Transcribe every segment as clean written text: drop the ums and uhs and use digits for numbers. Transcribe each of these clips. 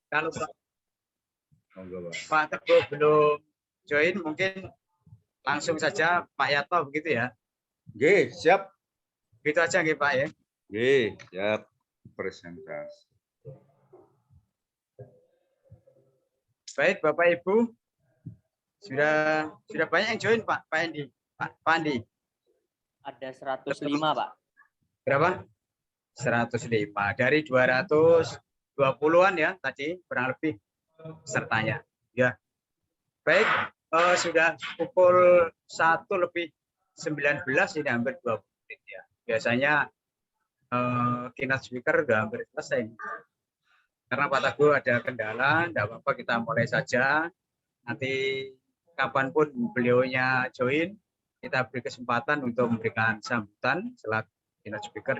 kalau Pak Teguh belum join, mungkin langsung saja Pak Yato begitu ya. Oke, siap. Gitu aja nggih Pak ya. Oke, siap. Presentasi. Baik Bapak Ibu, sudah banyak yang join Pak Andi. Pak Andi. Ada 105 Pak. Berapa? 105 dari 220-an ya tadi kurang lebih pesertanya. Ya. Baik, sudah pukul 1:19 ini hampir 20 menit ya. Biasanya keynote speaker udah hampir selesai. Karena Pak Teguh ada kendala, tidak apa-apa kita mulai saja. Nanti kapanpun beliaunya join, kita beri kesempatan untuk memberikan sambutan selaku keynote speaker.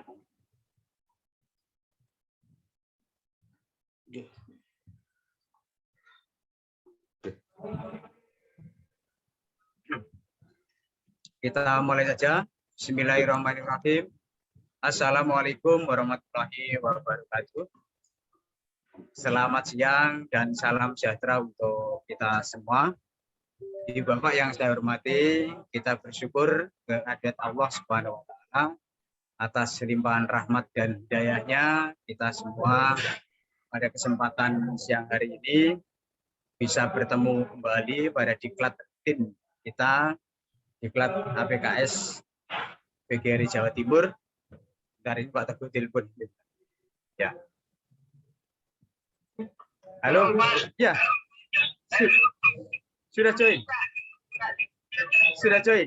Kita mulai saja. Bismillahirrahmanirrahim. Assalamualaikum warahmatullahi wabarakatuh. Selamat siang dan salam sejahtera untuk kita semua. Ibu Bapak yang saya hormati, kita bersyukur kehadirat Allah Subhanahu wa taala atas limpahan rahmat dan hidayahnya kita semua pada kesempatan siang hari ini bisa bertemu kembali pada diklat rutin kita, diklat APKS PGRI Jawa Timur. Dari Pak Teguh telepon. Ya. Halo, ya. Sudah join. Sudah join.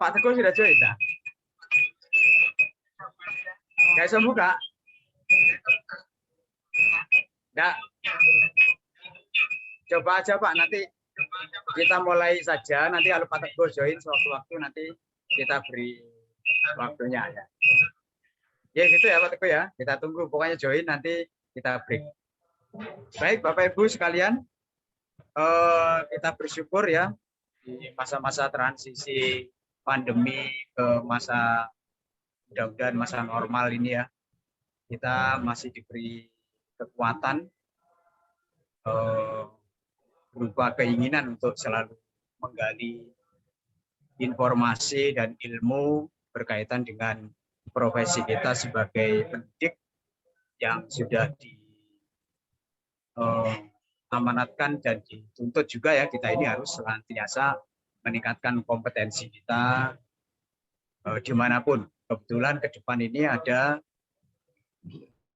Pak Teguh sudah join, nah. Gak bisa buka. Enggak. Coba aja Pak, nanti kita mulai saja. Nanti kalau Pak Teguh join sewaktu-waktu nanti kita beri waktunya ya. Ya gitu ya Pak Teguh ya. Kita tunggu pokoknya join nanti kita break. Baik Bapak Ibu sekalian, kita bersyukur ya di masa-masa transisi pandemi ke masa mudah-mudahan masa normal ini ya. Kita masih diberi kekuatan berupa keinginan untuk selalu menggali informasi dan ilmu berkaitan dengan profesi kita sebagai pendidik yang sudah diamanatkan dan dituntut juga ya, kita ini harus senantiasa meningkatkan kompetensi kita dimanapun. Kebetulan ke depan ini ada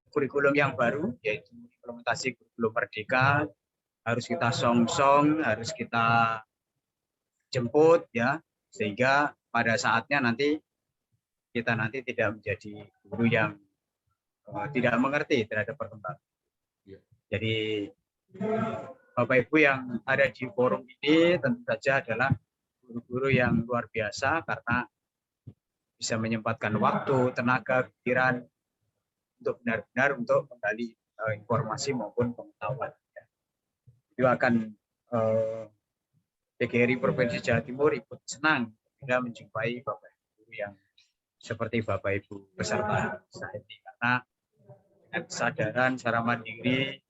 kurikulum yang baru, yaitu implementasi kurikulum Merdeka, harus kita song-song, harus kita jemput ya, sehingga pada saatnya nanti kita tidak menjadi guru yang tidak mengerti terhadap perkembangan. Jadi Bapak Ibu yang ada di forum ini tentu saja adalah guru-guru yang luar biasa karena bisa menyempatkan waktu, tenaga, pikiran untuk benar-benar untuk menggali informasi maupun pengetahuan. Itu akan PGRI Provinsi Jawa Timur ikut senang bila menjumpai Bapak Ibu yang seperti Bapak Ibu peserta saat ini, karena dengan kesadaran secara mandiri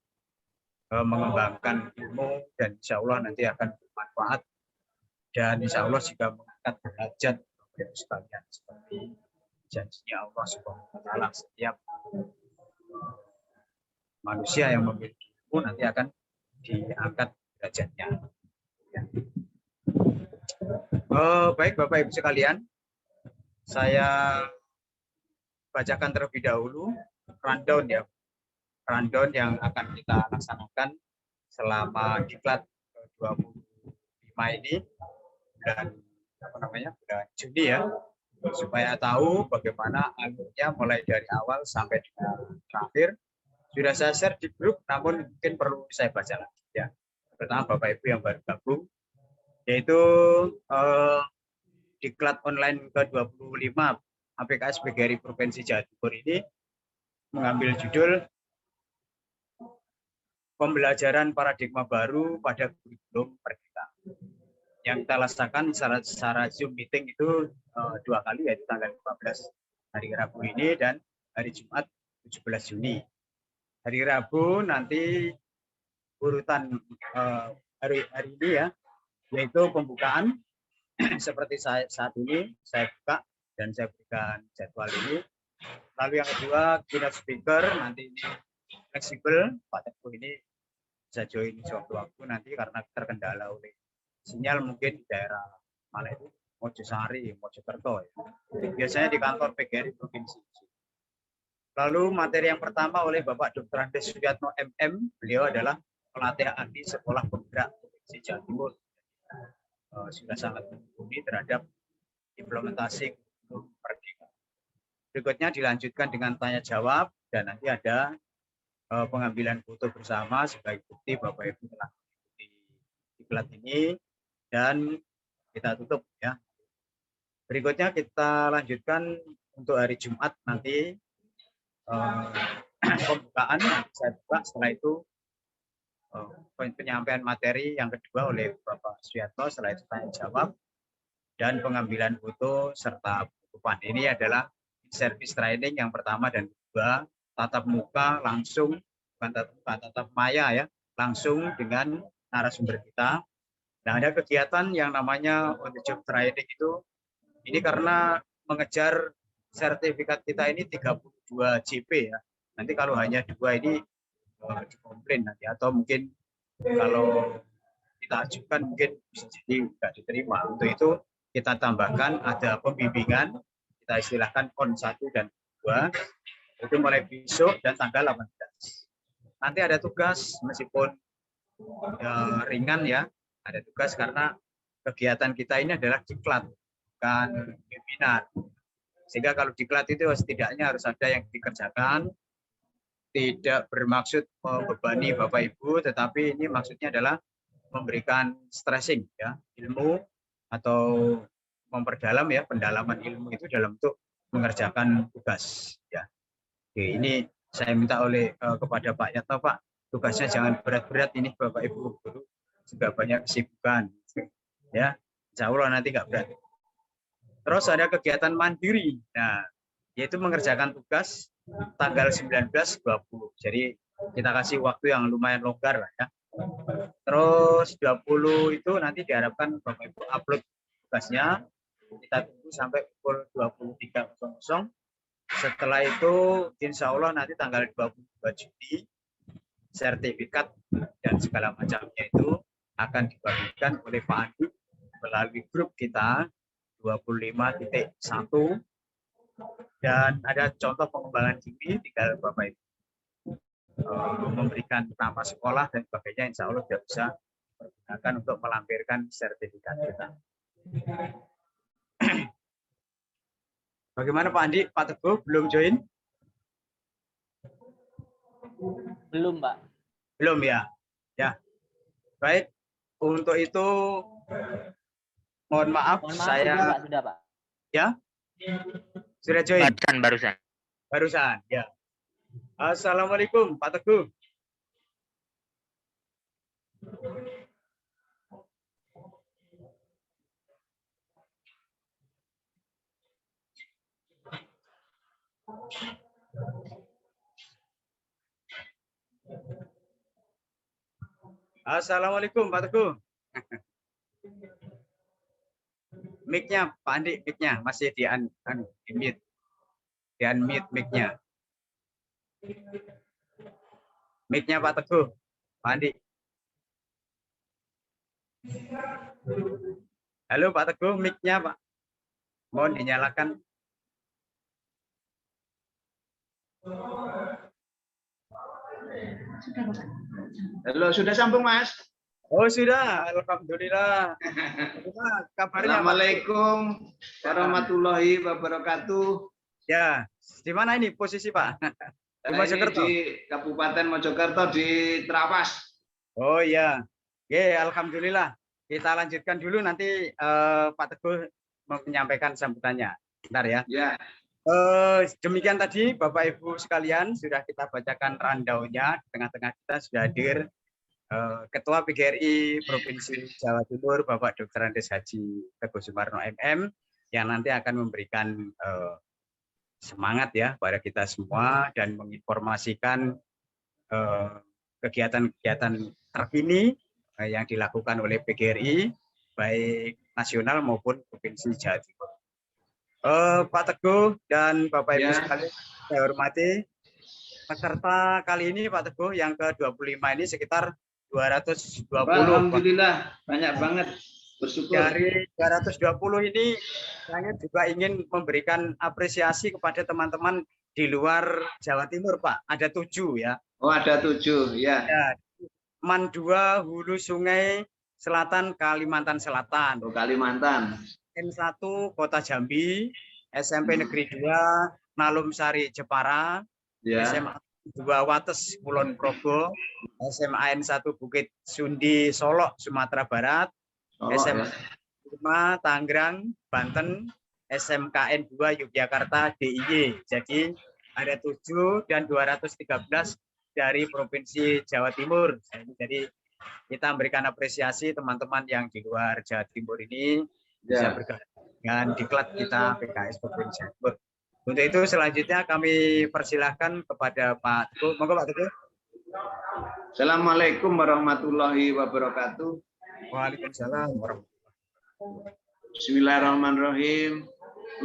mengembangkan ilmu dan insya Allah nanti akan bermanfaat dan insya Allah juga mengangkat derajat Bapak Ibu sekalian seperti janjinya Allah Subhanahu wa taala, setiap manusia yang memiliki ilmu nanti akan diangkat derajatnya. Ya. Baik Bapak Ibu sekalian, saya bacakan terlebih dahulu rundown ya, rundown yang akan kita laksanakan selama diklat 25 ini dan bulan Juni ya, supaya tahu bagaimana alurnya mulai dari awal sampai dengan terakhir. Sudah saya share di grup, namun mungkin perlu saya baca lagi ya. Pertama Bapak Ibu yang baru gabung, yaitu diklat online ke-25 APKS PGRI Provinsi Jawa Timur ini mengambil judul Pembelajaran Paradigma Baru pada Kurikulum Merdeka. Yang kita laksanakan secara Zoom meeting itu 2 kali, yaitu tanggal 15 hari Rabu ini dan hari Jumat 17 Juni. Hari Rabu nanti urutan hari ini ya, yaitu pembukaan seperti saat ini saya buka dan saya berikan jadwal ini. Lalu yang kedua, keynote speaker nanti ini fleksibel, Pak Teguh ini bisa join sewaktu-waktu nanti karena terkendala oleh sinyal mungkin di daerah mana itu Mojosari, Mojokerto ya. Biasanya di kantor PGRI provinsi. Lalu materi yang pertama oleh Bapak Dr. Andes Suyatno MM, beliau adalah pelatih ahli sekolah penggerak provinsi Jawa Timur. Sudah sangat mumpuni terhadap implementasi kurikulum merdeka. Berikutnya dilanjutkan dengan tanya jawab dan nanti ada pengambilan foto bersama sebagai bukti Bapak Ibu telah mengikuti diklat ini dan kita tutup ya. Berikutnya kita lanjutkan untuk hari Jumat nanti pembukaan saya buka, setelah itu penyampaian materi yang kedua oleh Bapak Suyatno, setelah itu tanya jawab dan pengambilan foto serta penutupan. Ini adalah service training yang pertama dan kedua, tatap muka langsung, bukan tatap maya ya, langsung dengan narasumber kita. Nah, ada kegiatan yang namanya on the job training itu, ini karena mengejar sertifikat kita ini 32 JP ya. Nanti kalau hanya 2 ini dikomplain nanti, atau mungkin kalau kita ajukan mungkin bisa jadi tidak diterima. Untuk itu kita tambahkan ada pembimbingan, kita istilahkan PON 1 dan 2, itu mulai besok dan tanggal 18. Nanti ada tugas meskipun ringan ya, ada tugas karena kegiatan kita ini adalah diklat, bukan webinar. Sehingga kalau diklat itu setidaknya harus ada yang dikerjakan, tidak bermaksud membebani Bapak Ibu, tetapi ini maksudnya adalah memberikan stressing ya, ilmu atau memperdalam ya, pendalaman ilmu itu dalam bentuk mengerjakan tugas ya. Oke, ini saya minta oleh kepada Pak Yatno, Pak, tugasnya jangan berat-berat ini Bapak Ibu guru juga banyak kesibukan ya, insya Allah nanti nggak berat. Terus ada kegiatan mandiri, nah yaitu mengerjakan tugas tanggal 19-20. Jadi kita kasih waktu yang lumayan longgar lah ya. Terus 20 itu nanti diharapkan Bapak Ibu upload tugasnya. Kita tunggu sampai pukul 23.00. Setelah itu insya Allah nanti tanggal 22 Juni sertifikat dan segala macamnya itu akan dibagikan oleh Pak Andi melalui grup kita 25.1, dan ada contoh pengembangan diri, tinggal Bapak Ibu memberikan nama sekolah dan sebagainya, insya Allah sudah bisa digunakan untuk melampirkan sertifikat kita. Bagaimana Pak Andi, Pak Teguh belum join? Belum, Pak. Belum ya? Ya. Baik, untuk itu mohon maaf saya sudah, Pak, sudah, Pak. Ya. Sudah join? Barusan. Barusan, ya. Assalamualaikum Pak Teguh. Assalamualaikum Pak Teguh. Mic-nya Pak Andi, mic-nya masih di mute. Di unmute mic-nya. Mic-nya Pak Teguh, Pak Andi. Halo Pak Teguh, mic-nya Pak. Mohon dinyalakan. Halo, sudah sambung Mas? Oh sudah, alhamdulillah. Kabarnya Assalamualaikum warahmatullahi wabarakatuh. Ya, di mana ini posisi Pak? Di Mojokerto. Di Kabupaten Mojokerto di Trawas. Oh iya, oke, alhamdulillah. Kita lanjutkan dulu nanti Pak Teguh menyampaikan sambutannya. Bentar ya. Ya. Demikian tadi Bapak Ibu sekalian, sudah kita bacakan randaunya. Di tengah-tengah kita sudah hadir Ketua PGRI Provinsi Jawa Timur Bapak Dr. Andes Haji Teguh Sumarno MM, yang nanti akan memberikan semangat ya pada kita semua dan menginformasikan kegiatan-kegiatan terkini yang dilakukan oleh PGRI baik nasional maupun provinsi Jawa Timur. Pak Teguh dan Bapak Ibu Ya. sekalian saya hormati, peserta kali ini Pak Teguh yang ke-25 ini sekitar 220. Alhamdulillah banyak banget, bersyukur. Dari 220 ini saya juga ingin memberikan apresiasi kepada teman-teman di luar Jawa Timur, Pak. Ada 7 ya. Oh, ada 7 ya. Ya, Man 2 Hulu Sungai Selatan Kalimantan Selatan. Oh, Kalimantan. N1 Kota Jambi, SMP Negeri 2 Nalum Sari Jepara, Ya. SMA 2 Wates Kulon Progo, SMA N1 Bukit Sundi Solok Sumatera Barat, Oh, SMA ya. 5 Tangerang Banten, SMKN 2 Yogyakarta DIY. Jadi ada 7 dan 213 dari Provinsi Jawa Timur. Jadi kita memberikan apresiasi teman-teman yang di luar Jawa Timur ini bisa Ya. bergabung dengan diklat kita PKS Provinsi Jawa Timur. Untuk itu selanjutnya kami persilahkan kepada Pak Teguh. Monggo Pak Teguh. Assalamualaikum warahmatullahi wabarakatuh. Waalaikumsalam warahmatullahi wabarakatuh. Bismillahirrahmanirrahim.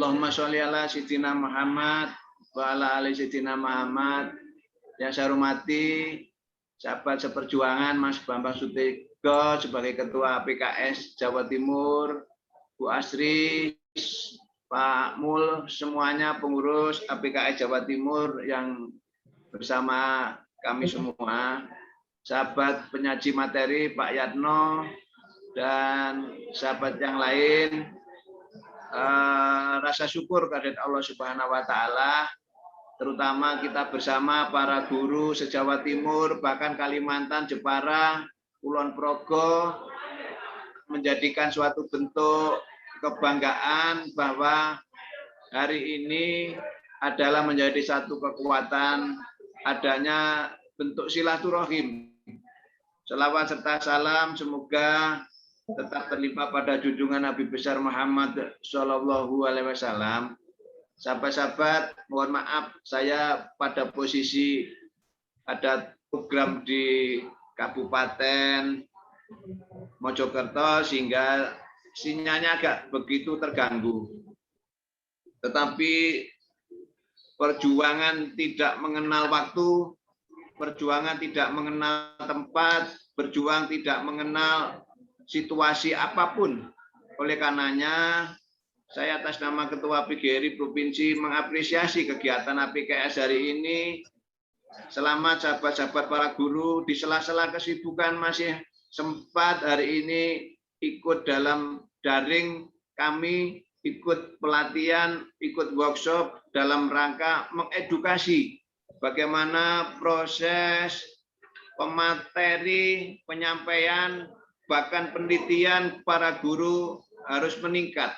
Allahumma sholli ala Sayyidina Muhammad wa ala ali Sayyidina Muhammad. Yang saya hormati sahabat seperjuangan Mas Bambang Sutego sebagai Ketua PKS Jawa Timur, Bu Asri, Pak Mul, semuanya pengurus APKS Jawa Timur yang bersama kami semua, sahabat penyaji materi Pak Yatno, dan sahabat yang lain, rasa syukur kehadirat Allah Subhanahu wa Ta'ala, terutama kita bersama para guru se-Jawa Timur, bahkan Kalimantan, Jepara, Kulon Progo, menjadikan suatu bentuk kebanggaan bahwa hari ini adalah menjadi satu kekuatan adanya bentuk silaturahim. Selawat serta salam semoga tetap terlimpah pada junjungan Nabi besar Muhammad Shallallahu Alaihi Wasallam. Sahabat-sahabat, mohon maaf saya pada posisi ada program di Kabupaten Mojokerto sehingga sinyalnya agak begitu terganggu. Tetapi perjuangan tidak mengenal waktu, perjuangan tidak mengenal tempat, berjuang tidak mengenal situasi apapun. Oleh karenanya, saya atas nama Ketua PGRI Provinsi mengapresiasi kegiatan APKS hari ini. Selamat sahabat-sahabat para guru, di sela-sela kesibukan masih sempat hari ini ikut dalam daring, kami ikut pelatihan, ikut workshop dalam rangka mengedukasi bagaimana proses pemateri, penyampaian, bahkan penelitian para guru harus meningkat.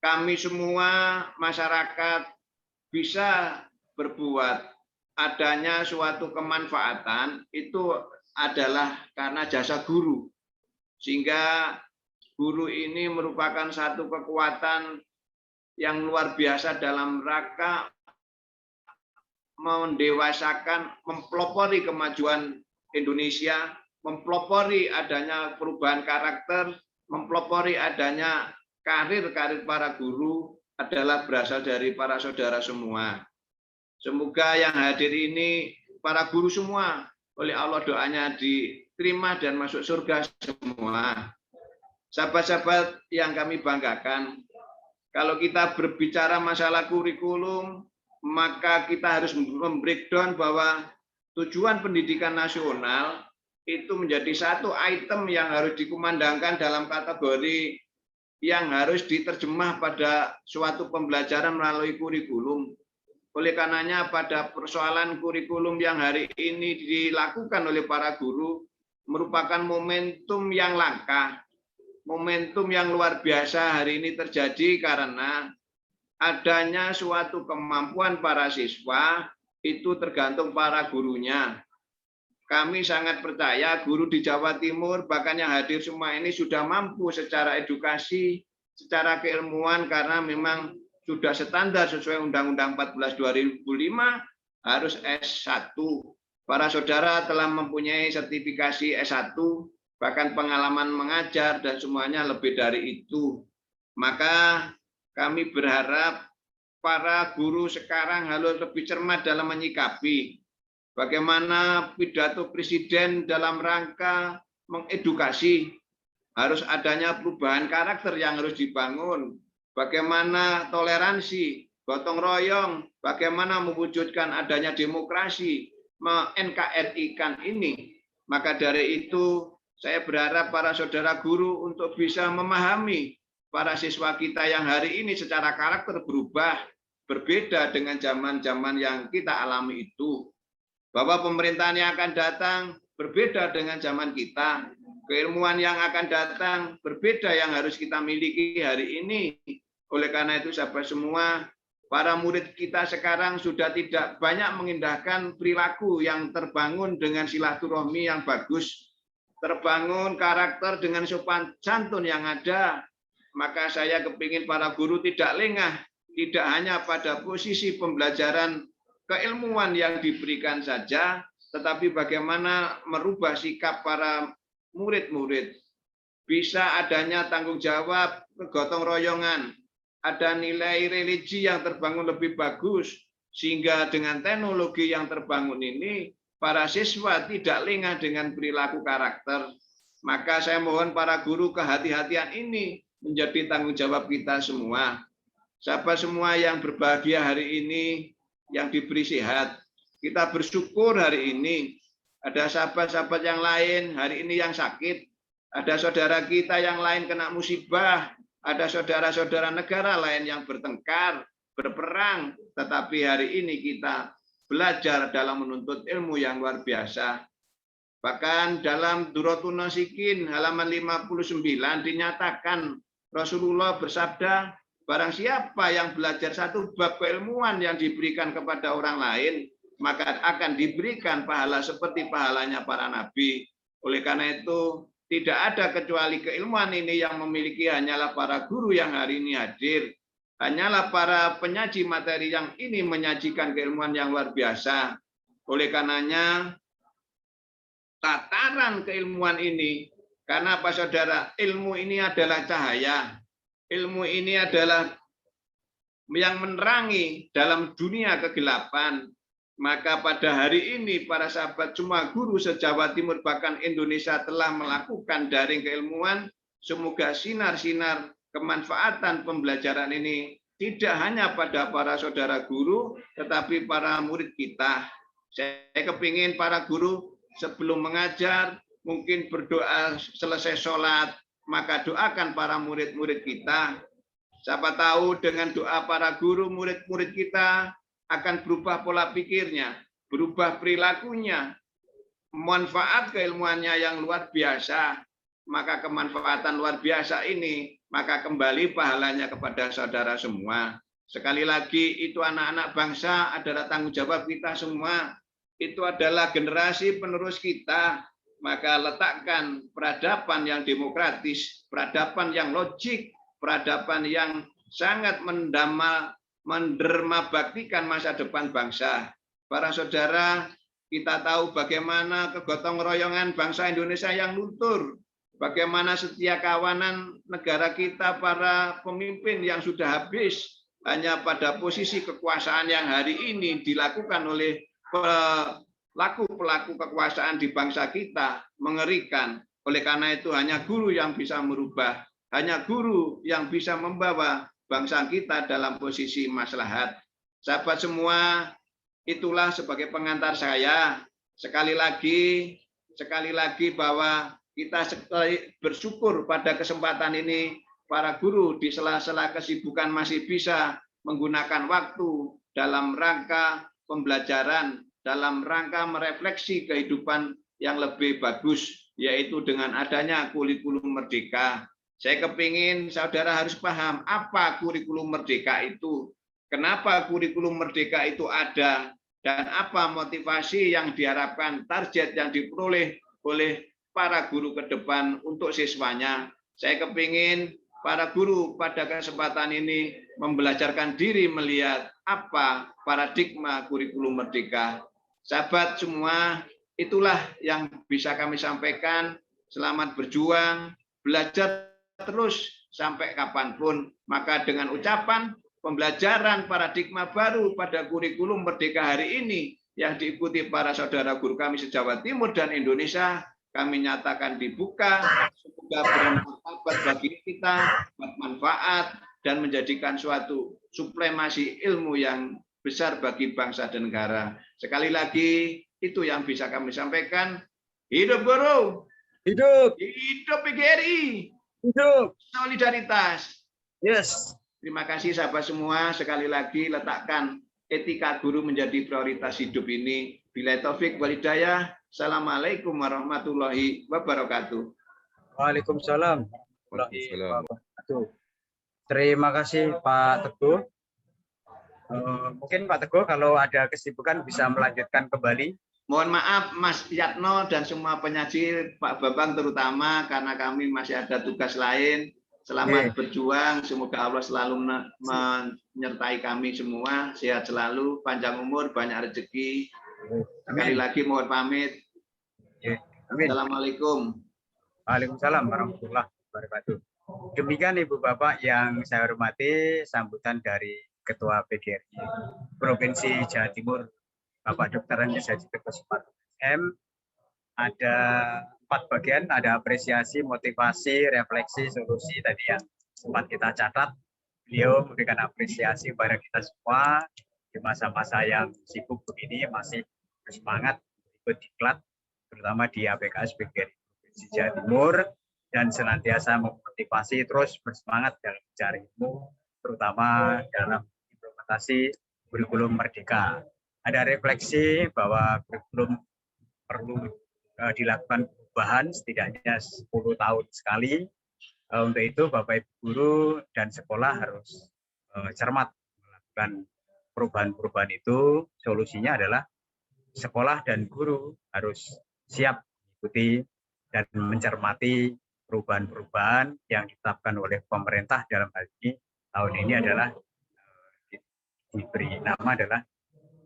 Kami semua masyarakat bisa berbuat adanya suatu kemanfaatan itu adalah karena jasa guru. Sehingga guru ini merupakan satu kekuatan yang luar biasa dalam rangka mendewasakan, mempelopori kemajuan Indonesia, mempelopori adanya perubahan karakter, mempelopori adanya karir-karir para guru adalah berasal dari para saudara semua. Semoga yang hadir ini para guru semua oleh Allah doanya diterima dan masuk surga semua. Sahabat-sahabat yang kami banggakan, kalau kita berbicara masalah kurikulum, maka kita harus membreakdown bahwa tujuan pendidikan nasional itu menjadi satu item yang harus dikumandangkan dalam kategori yang harus diterjemah pada suatu pembelajaran melalui kurikulum. Oleh karenanya pada persoalan kurikulum yang hari ini dilakukan oleh para guru merupakan momentum yang langka, momentum yang luar biasa hari ini terjadi karena adanya suatu kemampuan para siswa itu tergantung para gurunya. Kami sangat percaya guru di Jawa Timur bahkan yang hadir semua ini sudah mampu secara edukasi, secara keilmuan karena memang sudah standar sesuai Undang-Undang 14 2005 harus S1. Para saudara telah mempunyai sertifikasi S1, bahkan pengalaman mengajar dan semuanya lebih dari itu. Maka kami berharap para guru sekarang harus lebih cermat dalam menyikapi bagaimana pidato Presiden dalam rangka mengedukasi, harus adanya perubahan karakter yang harus dibangun, bagaimana toleransi, gotong royong, bagaimana mewujudkan adanya demokrasi, NKRI-kan ini. Maka dari itu saya berharap para saudara guru untuk bisa memahami para siswa kita yang hari ini secara karakter berubah, berbeda dengan zaman-zaman yang kita alami itu. Bahwa pemerintahan yang akan datang berbeda dengan zaman kita. Keilmuan yang akan datang berbeda yang harus kita miliki hari ini. Oleh karena itu sahabat semua, para murid kita sekarang sudah tidak banyak mengindahkan perilaku yang terbangun dengan silaturahmi yang bagus, terbangun karakter dengan sopan santun yang ada. Maka saya kepingin para guru tidak lengah, tidak hanya pada posisi pembelajaran keilmuan yang diberikan saja, tetapi bagaimana merubah sikap para murid-murid. Bisa adanya tanggung jawab, gotong royongan, ada nilai religi yang terbangun lebih bagus, sehingga dengan teknologi yang terbangun ini, para siswa tidak lengah dengan perilaku karakter. Maka saya mohon para guru kehati-hatian ini menjadi tanggung jawab kita semua. Sahabat semua yang berbahagia hari ini, yang diberi sehat, kita bersyukur hari ini. Ada sahabat-sahabat yang lain hari ini yang sakit, ada saudara kita yang lain kena musibah, ada saudara-saudara negara lain yang bertengkar, berperang, tetapi hari ini kita belajar dalam menuntut ilmu yang luar biasa. Bahkan dalam Duratun Nasikin halaman 59 dinyatakan Rasulullah bersabda, barang siapa yang belajar satu bab keilmuan yang diberikan kepada orang lain, maka akan diberikan pahala seperti pahalanya para nabi. Oleh karena itu, tidak ada kecuali keilmuan ini yang memiliki hanyalah para guru yang hari ini hadir. Hanyalah para penyaji materi yang ini menyajikan keilmuan yang luar biasa. Oleh karenanya, tataran keilmuan ini, karena apa saudara, ilmu ini adalah cahaya. Ilmu ini adalah yang menerangi dalam dunia kegelapan. Maka pada hari ini para sahabat semua guru se-Jawa Timur bahkan Indonesia telah melakukan daring keilmuan. Semoga sinar-sinar kemanfaatan pembelajaran ini tidak hanya pada para saudara guru, tetapi para murid kita. Saya kepingin para guru sebelum mengajar, mungkin berdoa selesai sholat, maka doakan para murid-murid kita. Siapa tahu dengan doa para guru, murid-murid kita akan berubah pola pikirnya, berubah perilakunya, manfaat keilmuannya yang luar biasa. Maka kemanfaatan luar biasa ini, maka kembali pahalanya kepada saudara semua. Sekali lagi, itu anak-anak bangsa adalah tanggung jawab kita semua. Itu adalah generasi penerus kita. Maka letakkan peradaban yang demokratis, peradaban yang logik, peradaban yang sangat menderma baktikan masa depan bangsa. Para saudara, kita tahu bagaimana kegotong royongan bangsa Indonesia yang luntur, bagaimana setia kawanan negara kita para pemimpin yang sudah habis hanya pada posisi kekuasaan yang hari ini dilakukan oleh pelaku-pelaku kekuasaan di bangsa kita, mengerikan. Oleh karena itu hanya guru yang bisa merubah, hanya guru yang bisa membawa bangsa kita dalam posisi maslahat. Sahabat semua, itulah sebagai pengantar saya. Sekali lagi bahwa kita bersyukur pada kesempatan ini, para guru di sela-sela kesibukan masih bisa menggunakan waktu dalam rangka pembelajaran, dalam rangka merefleksi kehidupan yang lebih bagus, yaitu dengan adanya kurikulum merdeka. Saya kepingin saudara harus paham apa kurikulum merdeka itu, kenapa kurikulum merdeka itu ada, dan apa motivasi yang diharapkan, target yang diperoleh oleh para guru ke depan untuk siswanya. Saya kepingin para guru pada kesempatan ini membelajarkan diri melihat apa paradigma kurikulum merdeka. Sahabat semua, itulah yang bisa kami sampaikan. Selamat berjuang, belajar terus sampai kapanpun. Maka dengan ucapan pembelajaran paradigma baru pada kurikulum merdeka hari ini yang diikuti para saudara guru kami se-Jawa Timur dan Indonesia, kami nyatakan dibuka, semoga bermanfaat bagi kita, bermanfaat, dan menjadikan suatu supremasi ilmu yang besar bagi bangsa dan negara. Sekali lagi, itu yang bisa kami sampaikan. Hidup guru! Hidup, Hidup PGRI! hidup. Solidaritas! Yes. Terima kasih sahabat semua. Sekali lagi letakkan etika guru menjadi prioritas hidup ini. Bila taufik wal hidayah. Assalamualaikum warahmatullahi wabarakatuh. Waalaikumsalam. Waalaikumsalam. Terima kasih Pak Teguh. Mungkin Pak Teguh kalau ada kesibukan bisa melanjutkan kembali. Mohon maaf Mas Yatno dan semua penyaji, Pak Bambang terutama, karena kami masih ada tugas lain. Selamat berjuang, semoga Allah selalu menyertai kami semua, sehat selalu, panjang umur, banyak rezeki. Sekali lagi mohon pamit. Amin. Assalamualaikum. Waalaikumsalam warahmatullahi wabarakatuh. Demikian Ibu Bapak yang saya hormati, sambutan dari Ketua PGRI Provinsi Jawa Timur, Bapak Dr. Andes Haji Teguh Suparto SM. Ada 4 bagian, ada apresiasi, motivasi, refleksi, solusi tadi yang sempat kita catat. Beliau memberikan apresiasi kepada kita semua di masa-masa yang sibuk begini, masih bersemangat ikut diklat, terutama di APKS PGRI Provinsi Jawa Timur, dan senantiasa memotivasi terus bersemangat dalam mencari ilmu, terutama dalam implementasi kurikulum merdeka. Ada refleksi bahwa kurikulum perlu dilakukan perubahan setidaknya 10 tahun sekali. Untuk itu Bapak Ibu guru dan sekolah harus cermat melakukan perubahan-perubahan itu. Solusinya adalah sekolah dan guru harus siap mengikuti dan mencermati perubahan-perubahan yang ditetapkan oleh pemerintah. Dalam hal ini tahun ini adalah diberi nama adalah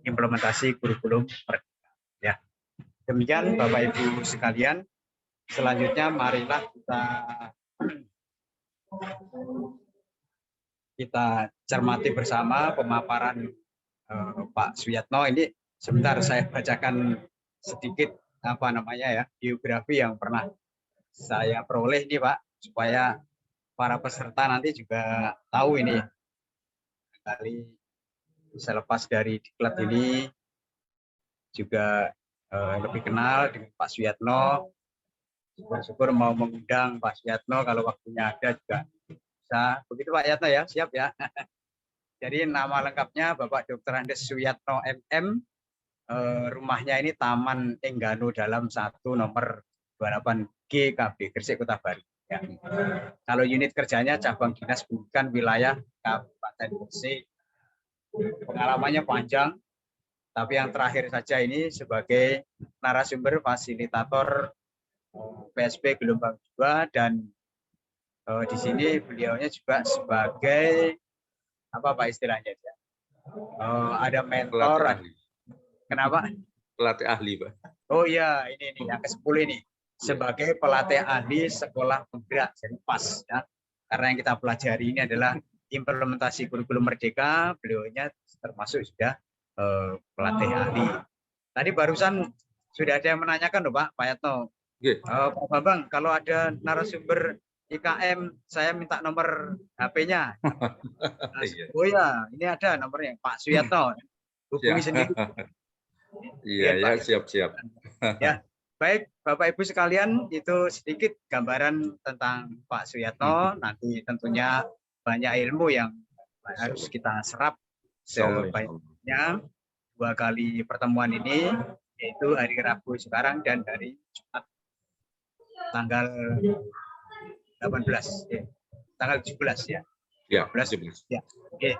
implementasi kurikulum merdeka. Ya. Demikian Bapak Ibu sekalian, selanjutnya marilah kita cermati bersama pemaparan Pak Suyatno. Ini sebentar saya bacakan sedikit biografi yang pernah saya peroleh ini Pak, supaya para peserta nanti juga tahu ini. Kali selepas dari diklat ini juga lebih kenal dengan Pak Suyatno. Syukur-syukur mau mengundang Pak Suyatno kalau waktunya ada juga bisa. Begitu Pak Yatno ya, siap ya. Jadi nama lengkapnya Bapak Dr. Andes Suyatno MM. Rumahnya ini Taman Enggano Dalam 1 nomor 28 GKB Gresik Kota Baru. Ya. Kalau unit kerjanya cabang dinas pendidikan wilayah Kabupaten Gresik. Pengalamannya panjang. Tapi yang terakhir saja ini sebagai narasumber fasilitator PSP gelombang 2, dan di sini beliaunya juga sebagai apa Pak istilahnya ya? Ada mentor. Kenapa? Pelatih ahli Pak. Oh iya, ini yang ke-10 ini sebagai pelatih ahli sekolah penggerak, jadi pas ya. Karena yang kita pelajari ini adalah implementasi kurikulum merdeka, beliaunya termasuk sudah pelatih ahli. Tadi barusan sudah ada yang menanyakan loh Pak Yatno. Pak Bambang, kalau ada narasumber IKM, saya minta nomor HP-nya. Oh ya, ini ada nomornya Pak Suyatno. Hubungi sendiri. Iya ya, siap-siap. Ya, baik Bapak Ibu sekalian, itu sedikit gambaran tentang Pak Suyatno. Nanti tentunya banyak ilmu yang harus kita serap sebanyak 2 kali pertemuan ini, yaitu hari Rabu sekarang dan hari Jumat tanggal 18 ya. Tanggal 17 ya. Ya, 17. Ya. Oke.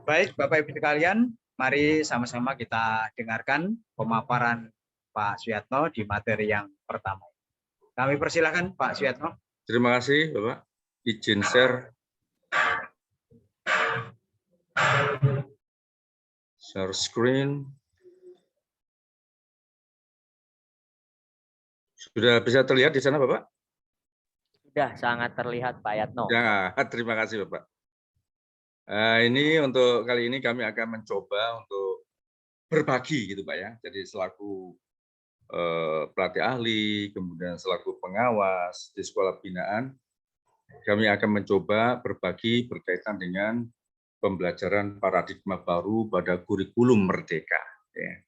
Baik Bapak Ibu sekalian, mari sama-sama kita dengarkan pemaparan Pak Suyatno di materi yang pertama. Kami persilakan Pak Suyatno. Terima kasih Bapak. izin share. Share screen. Sudah bisa terlihat di sana, Bapak? Sudah sangat terlihat Pak Yatno. Ya, terima kasih, Bapak. Ini untuk kali ini kami akan mencoba untuk berbagi gitu, Pak ya. Jadi selaku pelatih ahli, kemudian selaku pengawas di sekolah binaan, kami akan mencoba berbagi berkaitan dengan pembelajaran paradigma baru pada kurikulum merdeka. Ya.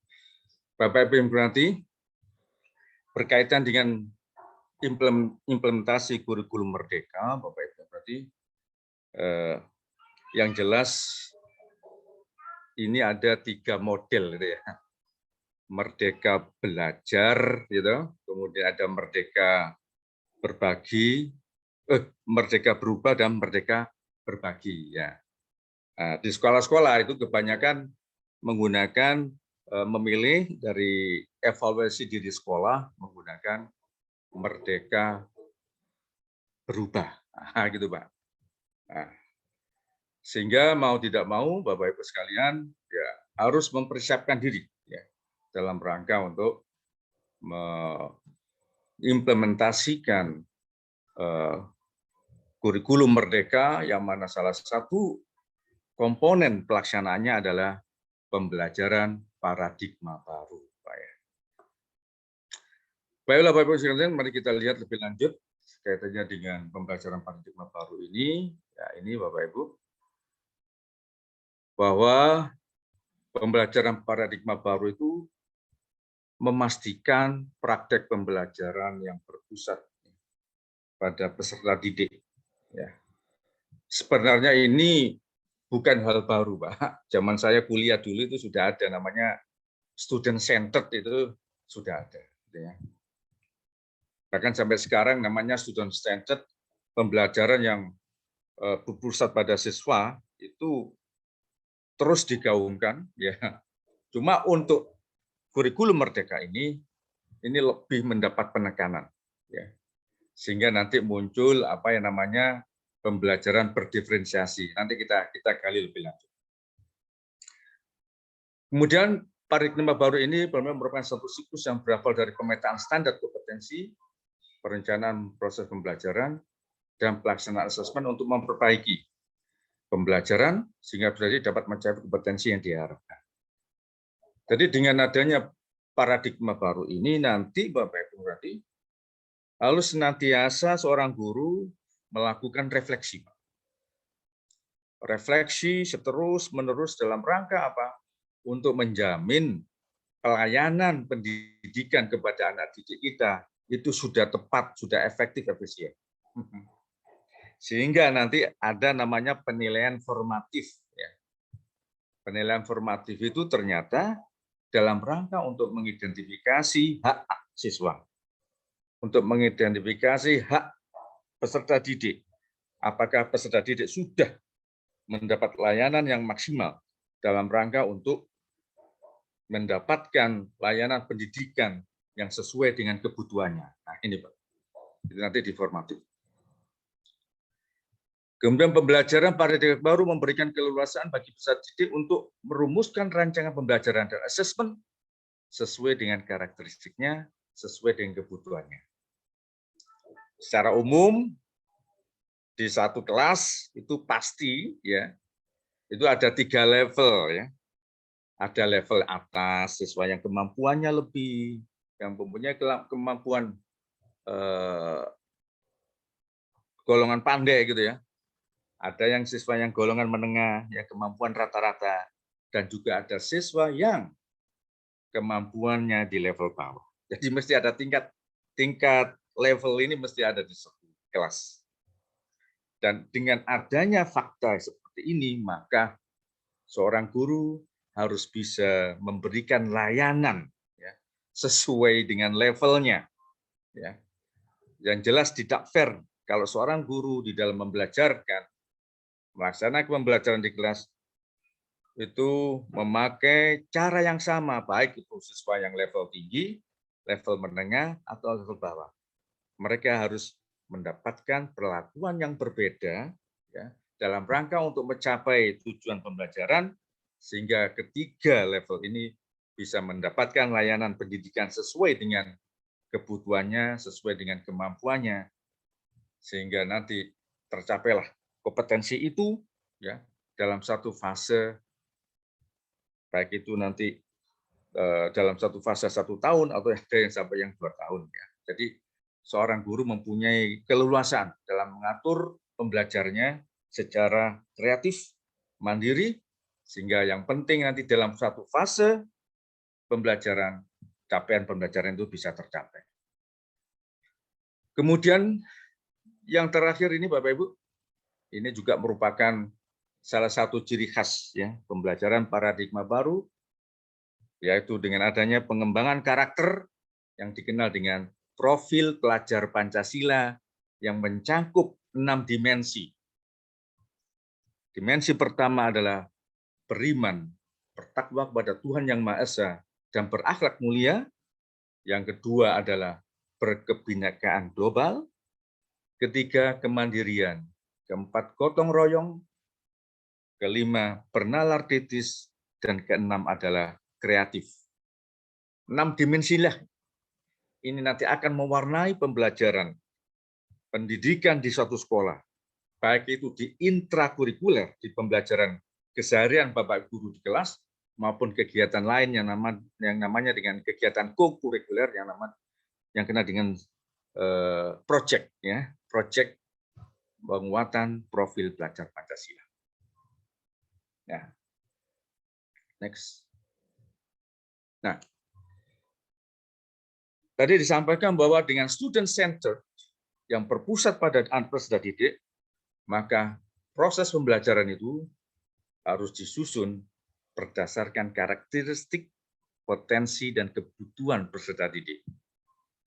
Bapak Ibu yang berarti berkaitan dengan implementasi kurikulum merdeka, Bapak Ibu berarti yang jelas ini ada 3 model gitu ya. Merdeka belajar gitu, kemudian ada merdeka berbagi, merdeka berubah dan merdeka berbagi ya. Nah, di sekolah-sekolah itu kebanyakan menggunakan memilih dari evaluasi diri sekolah menggunakan merdeka berubah, nah, gitu Pak. Nah, sehingga mau tidak mau Bapak Ibu sekalian ya harus mempersiapkan diri ya dalam rangka untuk mengimplementasikan kurikulum merdeka yang mana salah satu komponen pelaksanaannya adalah pembelajaran paradigma baru. Baiklah Bapak Ibu sekalian, mari kita lihat lebih lanjut kaitannya dengan pembelajaran paradigma baru ini. Ya, ini Bapak Ibu, bahwa pembelajaran paradigma baru itu memastikan praktek pembelajaran yang berpusat pada peserta didik. Ya. Sebenarnya ini bukan hal baru, Pak. Zaman saya kuliah dulu itu sudah ada namanya student centered, itu sudah ada. Ya. Bahkan sampai sekarang namanya student centered, pembelajaran yang berpusat pada siswa itu terus digaungkan. Ya. Cuma untuk kurikulum merdeka ini lebih mendapat penekanan. Ya. Sehingga nanti muncul apa yang namanya pembelajaran berdiferensiasi. Nanti kita gali lebih lanjut. Kemudian paradigma baru ini merupakan satu siklus yang berawal dari pemetaan standar kompetensi, perencanaan proses pembelajaran, dan pelaksanaan asesmen untuk memperbaiki pembelajaran sehingga berarti dapat mencapai kompetensi yang diharapkan. Jadi dengan adanya paradigma baru ini nanti Bapak Ibu berarti harus senantiasa seorang guru melakukan refleksi. Refleksi terus-menerus dalam rangka apa? Untuk menjamin pelayanan pendidikan kepada anak didik kita itu sudah tepat, sudah efektif, efisien. Sehingga nanti ada namanya penilaian formatif. Ya. Penilaian formatif itu ternyata dalam rangka untuk mengidentifikasi hak siswa, untuk mengidentifikasi hak peserta didik. Apakah peserta didik sudah mendapat layanan yang maksimal dalam rangka untuk mendapatkan layanan pendidikan yang sesuai dengan kebutuhannya. Nah, ini Pak. Itu nanti di formatif. Kemudian pembelajaran paradigma baru memberikan keleluasaan bagi peserta didik untuk merumuskan rancangan pembelajaran dan asesmen sesuai dengan karakteristiknya, sesuai dengan kebutuhannya. Secara umum di satu kelas itu pasti ya itu ada 3 level ya. Ada level atas siswa yang kemampuannya lebih, yang mempunyai kemampuan golongan pandai gitu ya. Ada yang siswa yang golongan menengah, yang kemampuan rata-rata, dan juga ada siswa yang kemampuannya di level bawah. Jadi mesti ada tingkat level ini mesti ada di satu kelas. Dan dengan adanya fakta seperti ini, maka seorang guru harus bisa memberikan layanan ya, sesuai dengan levelnya. Ya. Yang jelas tidak fair kalau seorang guru di dalam melaksanakan pembelajaran di kelas itu memakai cara yang sama, baik itu siswa yang level tinggi, level menengah, atau level bawah. Mereka harus mendapatkan perlakuan yang berbeda ya, dalam rangka untuk mencapai tujuan pembelajaran, sehingga ketiga level ini bisa mendapatkan layanan pendidikan sesuai dengan kebutuhannya, sesuai dengan kemampuannya, sehingga nanti tercapailah kompetensi itu ya dalam satu fase, baik itu nanti dalam satu fase 1 tahun atau ada yang sampai yang 2 tahun ya. Jadi seorang guru mempunyai keleluasaan dalam mengatur pembelajarnya secara kreatif, mandiri, sehingga yang penting nanti dalam satu fase pembelajaran, capaian pembelajaran itu bisa tercapai. Kemudian yang terakhir ini Bapak Ibu, ini juga merupakan salah satu ciri khas ya pembelajaran paradigma baru, yaitu dengan adanya pengembangan karakter yang dikenal dengan profil pelajar Pancasila yang mencakup 6 dimensi. Dimensi pertama adalah beriman, bertakwa kepada Tuhan Yang Maha Esa, dan berakhlak mulia. Yang kedua adalah berkebinekaan global. Ketiga, kemandirian. Keempat, gotong royong. Kelima, bernalar kritis. Dan keenam adalah kreatif. 6 dimensilah ini nanti akan mewarnai pembelajaran pendidikan di suatu sekolah, baik itu di intrakurikuler, di pembelajaran keseharian Bapak Guru di kelas, maupun kegiatan lain yang namanya dengan kegiatan co-kurikuler yang kena dengan project ya, project penguatan profil pelajar Pancasila. Ya. Next. Nah, tadi disampaikan bahwa dengan student centered yang berpusat pada peserta didik, maka proses pembelajaran itu harus disusun berdasarkan karakteristik, potensi, dan kebutuhan peserta didik.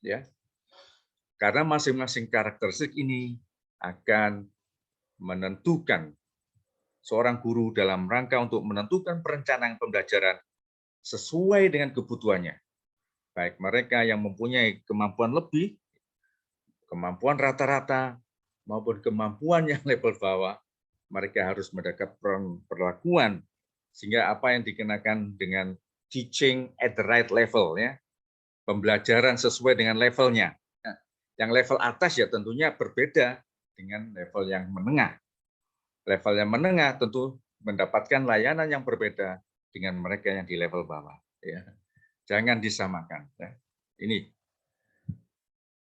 Ya. Karena masing-masing karakteristik ini akan menentukan seorang guru dalam rangka untuk menentukan perencanaan pembelajaran sesuai dengan kebutuhannya. Baik mereka yang mempunyai kemampuan lebih, kemampuan rata-rata, maupun kemampuan yang level bawah, mereka harus mendapat perlakuan sehingga apa yang dikenakan dengan teaching at the right level ya, pembelajaran sesuai dengan levelnya. Nah, yang level atas ya tentunya berbeda dengan level yang menengah. Level yang menengah tentu mendapatkan layanan yang berbeda dengan mereka yang di level bawah. Ya. Jangan disamakan. Ya. Ini.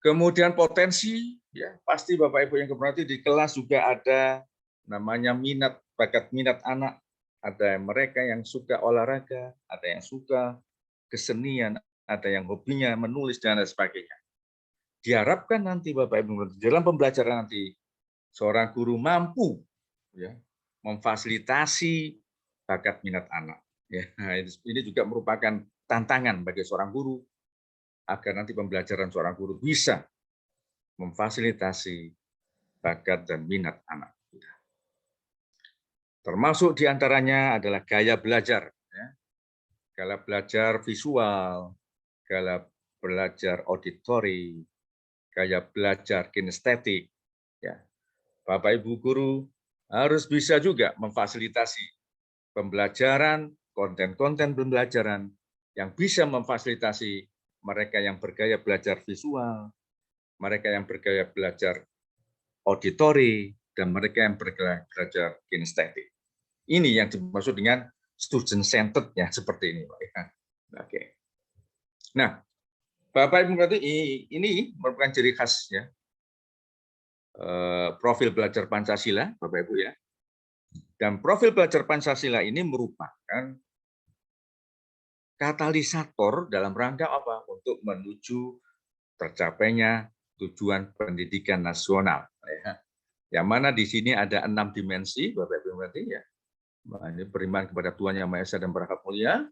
Kemudian potensi, ya pasti Bapak Ibu yang berarti di kelas juga ada namanya minat, bakat minat anak. Ada mereka yang suka olahraga, ada yang suka kesenian, ada yang hobinya menulis dan sebagainya. Diharapkan nanti Bapak Ibu dalam pembelajaran nanti seorang guru mampu ya memfasilitasi bakat minat anak. Ya, ini juga merupakan tantangan bagi seorang guru agar nanti pembelajaran seorang guru bisa memfasilitasi bakat dan minat anak. Termasuk diantaranya adalah gaya belajar, ya. Gaya belajar visual, gaya belajar auditori, gaya belajar kinestetik. Ya. Bapak Ibu guru harus bisa juga memfasilitasi pembelajaran, konten-konten pembelajaran yang bisa memfasilitasi mereka yang bergaya belajar visual, mereka yang bergaya belajar auditori, dan mereka yang bergaya belajar kinestetik. Ini yang dimaksud dengan student centered ya, seperti ini, Pak. Oke. Nah, Bapak Ibu berarti ini merupakan ciri khas ya profil belajar Pancasila, Bapak Ibu ya. Dan profil belajar Pancasila ini merupakan katalisator dalam rangka apa? Untuk menuju tercapainya tujuan pendidikan nasional. Ya. Yang mana di sini ada 6 dimensi, Bapak Ibu berarti ya. Ini beriman kepada Tuhan Yang Maha Esa dan berakhlak mulia,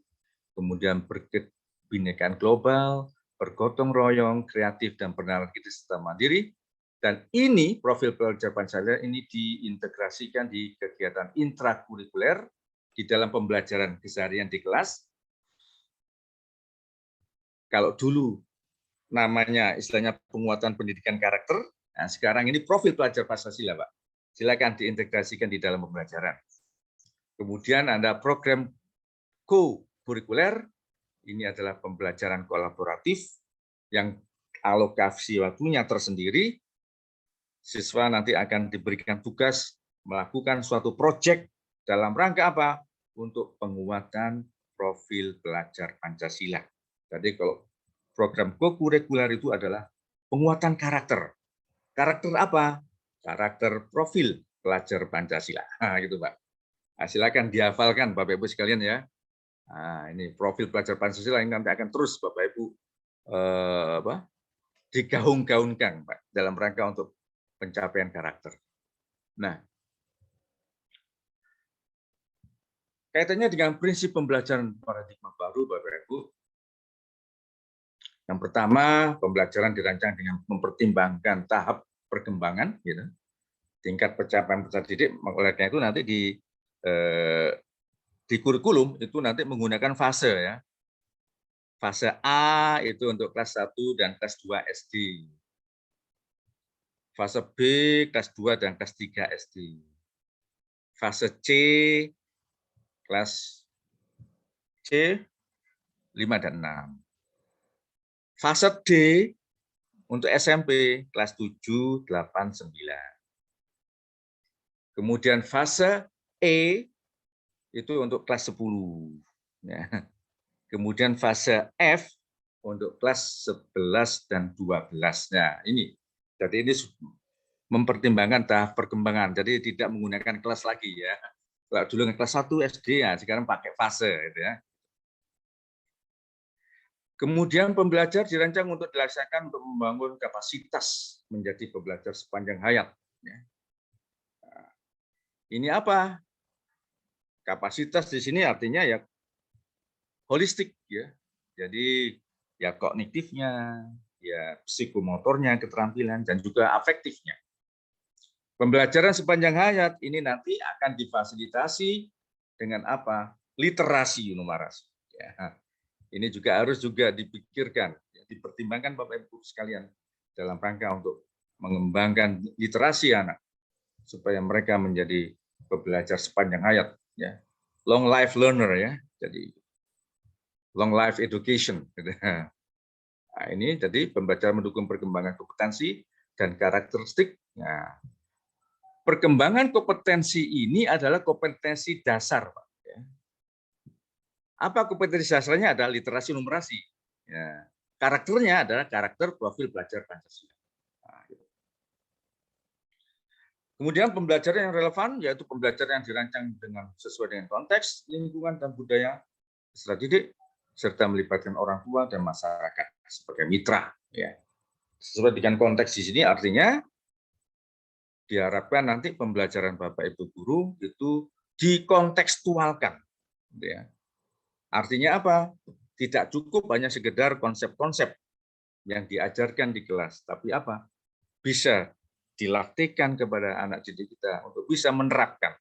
kemudian berkebinekaan global, bergotong royong, kreatif, dan bernalar kritis serta mandiri. Dan ini profil pelajar Pancasila ini diintegrasikan di kegiatan intrakurikuler di dalam pembelajaran keseharian di kelas. Kalau dulu namanya istilahnya penguatan pendidikan karakter, Nah, sekarang ini profil pelajar Pancasila, Pak. Silakan diintegrasikan di dalam pembelajaran. Kemudian ada program co-kurikuler, ini adalah pembelajaran kolaboratif yang alokasi waktunya tersendiri. Siswa nanti akan diberikan tugas melakukan suatu proyek dalam rangka apa? Untuk penguatan profil pelajar Pancasila. Jadi kalau program co-kurikuler itu adalah penguatan karakter. Karakter apa? Karakter profil pelajar Pancasila. Nah, gitu, Pak. Nah, silakan dihafalkan Bapak Ibu sekalian ya. Nah, ini profil pelajar Pancasila yang nanti akan terus Bapak Ibu digaung-gaungkan, Pak, dalam rangka untuk pencapaian karakter. Nah, kaitannya dengan prinsip pembelajaran paradigma baru, Bapak Ibu. Yang pertama, pembelajaran dirancang dengan mempertimbangkan tahap perkembangan, gitu. Tingkat pencapaian peserta didik, oleh karena itu nanti di kurikulum itu nanti menggunakan fase ya. Fase A itu untuk kelas 1 dan kelas 2 SD. Fase B kelas 2 dan kelas 3 SD. Fase C kelas C 5 dan 6. Fase D untuk SMP kelas 7, 8, 9. Kemudian fase E itu untuk kelas 10. Ya. Kemudian fase F untuk kelas 11 dan 12. Nah, ini. Jadi ini mempertimbangkan tahap perkembangan. Jadi tidak menggunakan kelas lagi ya. Kalau dulu kelas 1 SD ya, sekarang pakai fase gitu ya. Kemudian pembelajar dirancang untuk dilaksanakan untuk membangun kapasitas menjadi pembelajar sepanjang hayat. Nah, ini apa? Kapasitas di sini artinya ya holistik ya. Jadi ya kognitifnya, ya psikomotornya, keterampilan dan juga afektifnya. Pembelajaran sepanjang hayat ini nanti akan difasilitasi dengan apa? Literasi numerasi. Ya. Ini juga harus dipikirkan, dipertimbangkan Bapak Ibu sekalian dalam rangka untuk mengembangkan literasi anak supaya mereka menjadi pembelajar sepanjang hayat, ya, long life learner ya, jadi long life education. Nah, ini jadi pembelajaran mendukung perkembangan kompetensi dan karakteristik. Nah, perkembangan kompetensi ini adalah kompetensi dasar, Pak. Apa kompetensi dasarnya? Adalah literasi numerasi. Ya. Karakternya adalah karakter profil pelajar Pancasila. Nah, gitu. Kemudian pembelajaran yang relevan yaitu pembelajaran yang dirancang dengan sesuai dengan konteks, lingkungan dan budaya peserta didik, serta melibatkan orang tua dan masyarakat sebagai mitra. Ya. Sesuai dengan konteks di sini artinya diharapkan nanti pembelajaran Bapak Ibu guru itu dikontekstualkan. Ya. Artinya apa? Tidak cukup hanya sekedar konsep-konsep yang diajarkan di kelas, tapi apa? Bisa dilatihkan kepada anak didik kita untuk bisa menerapkan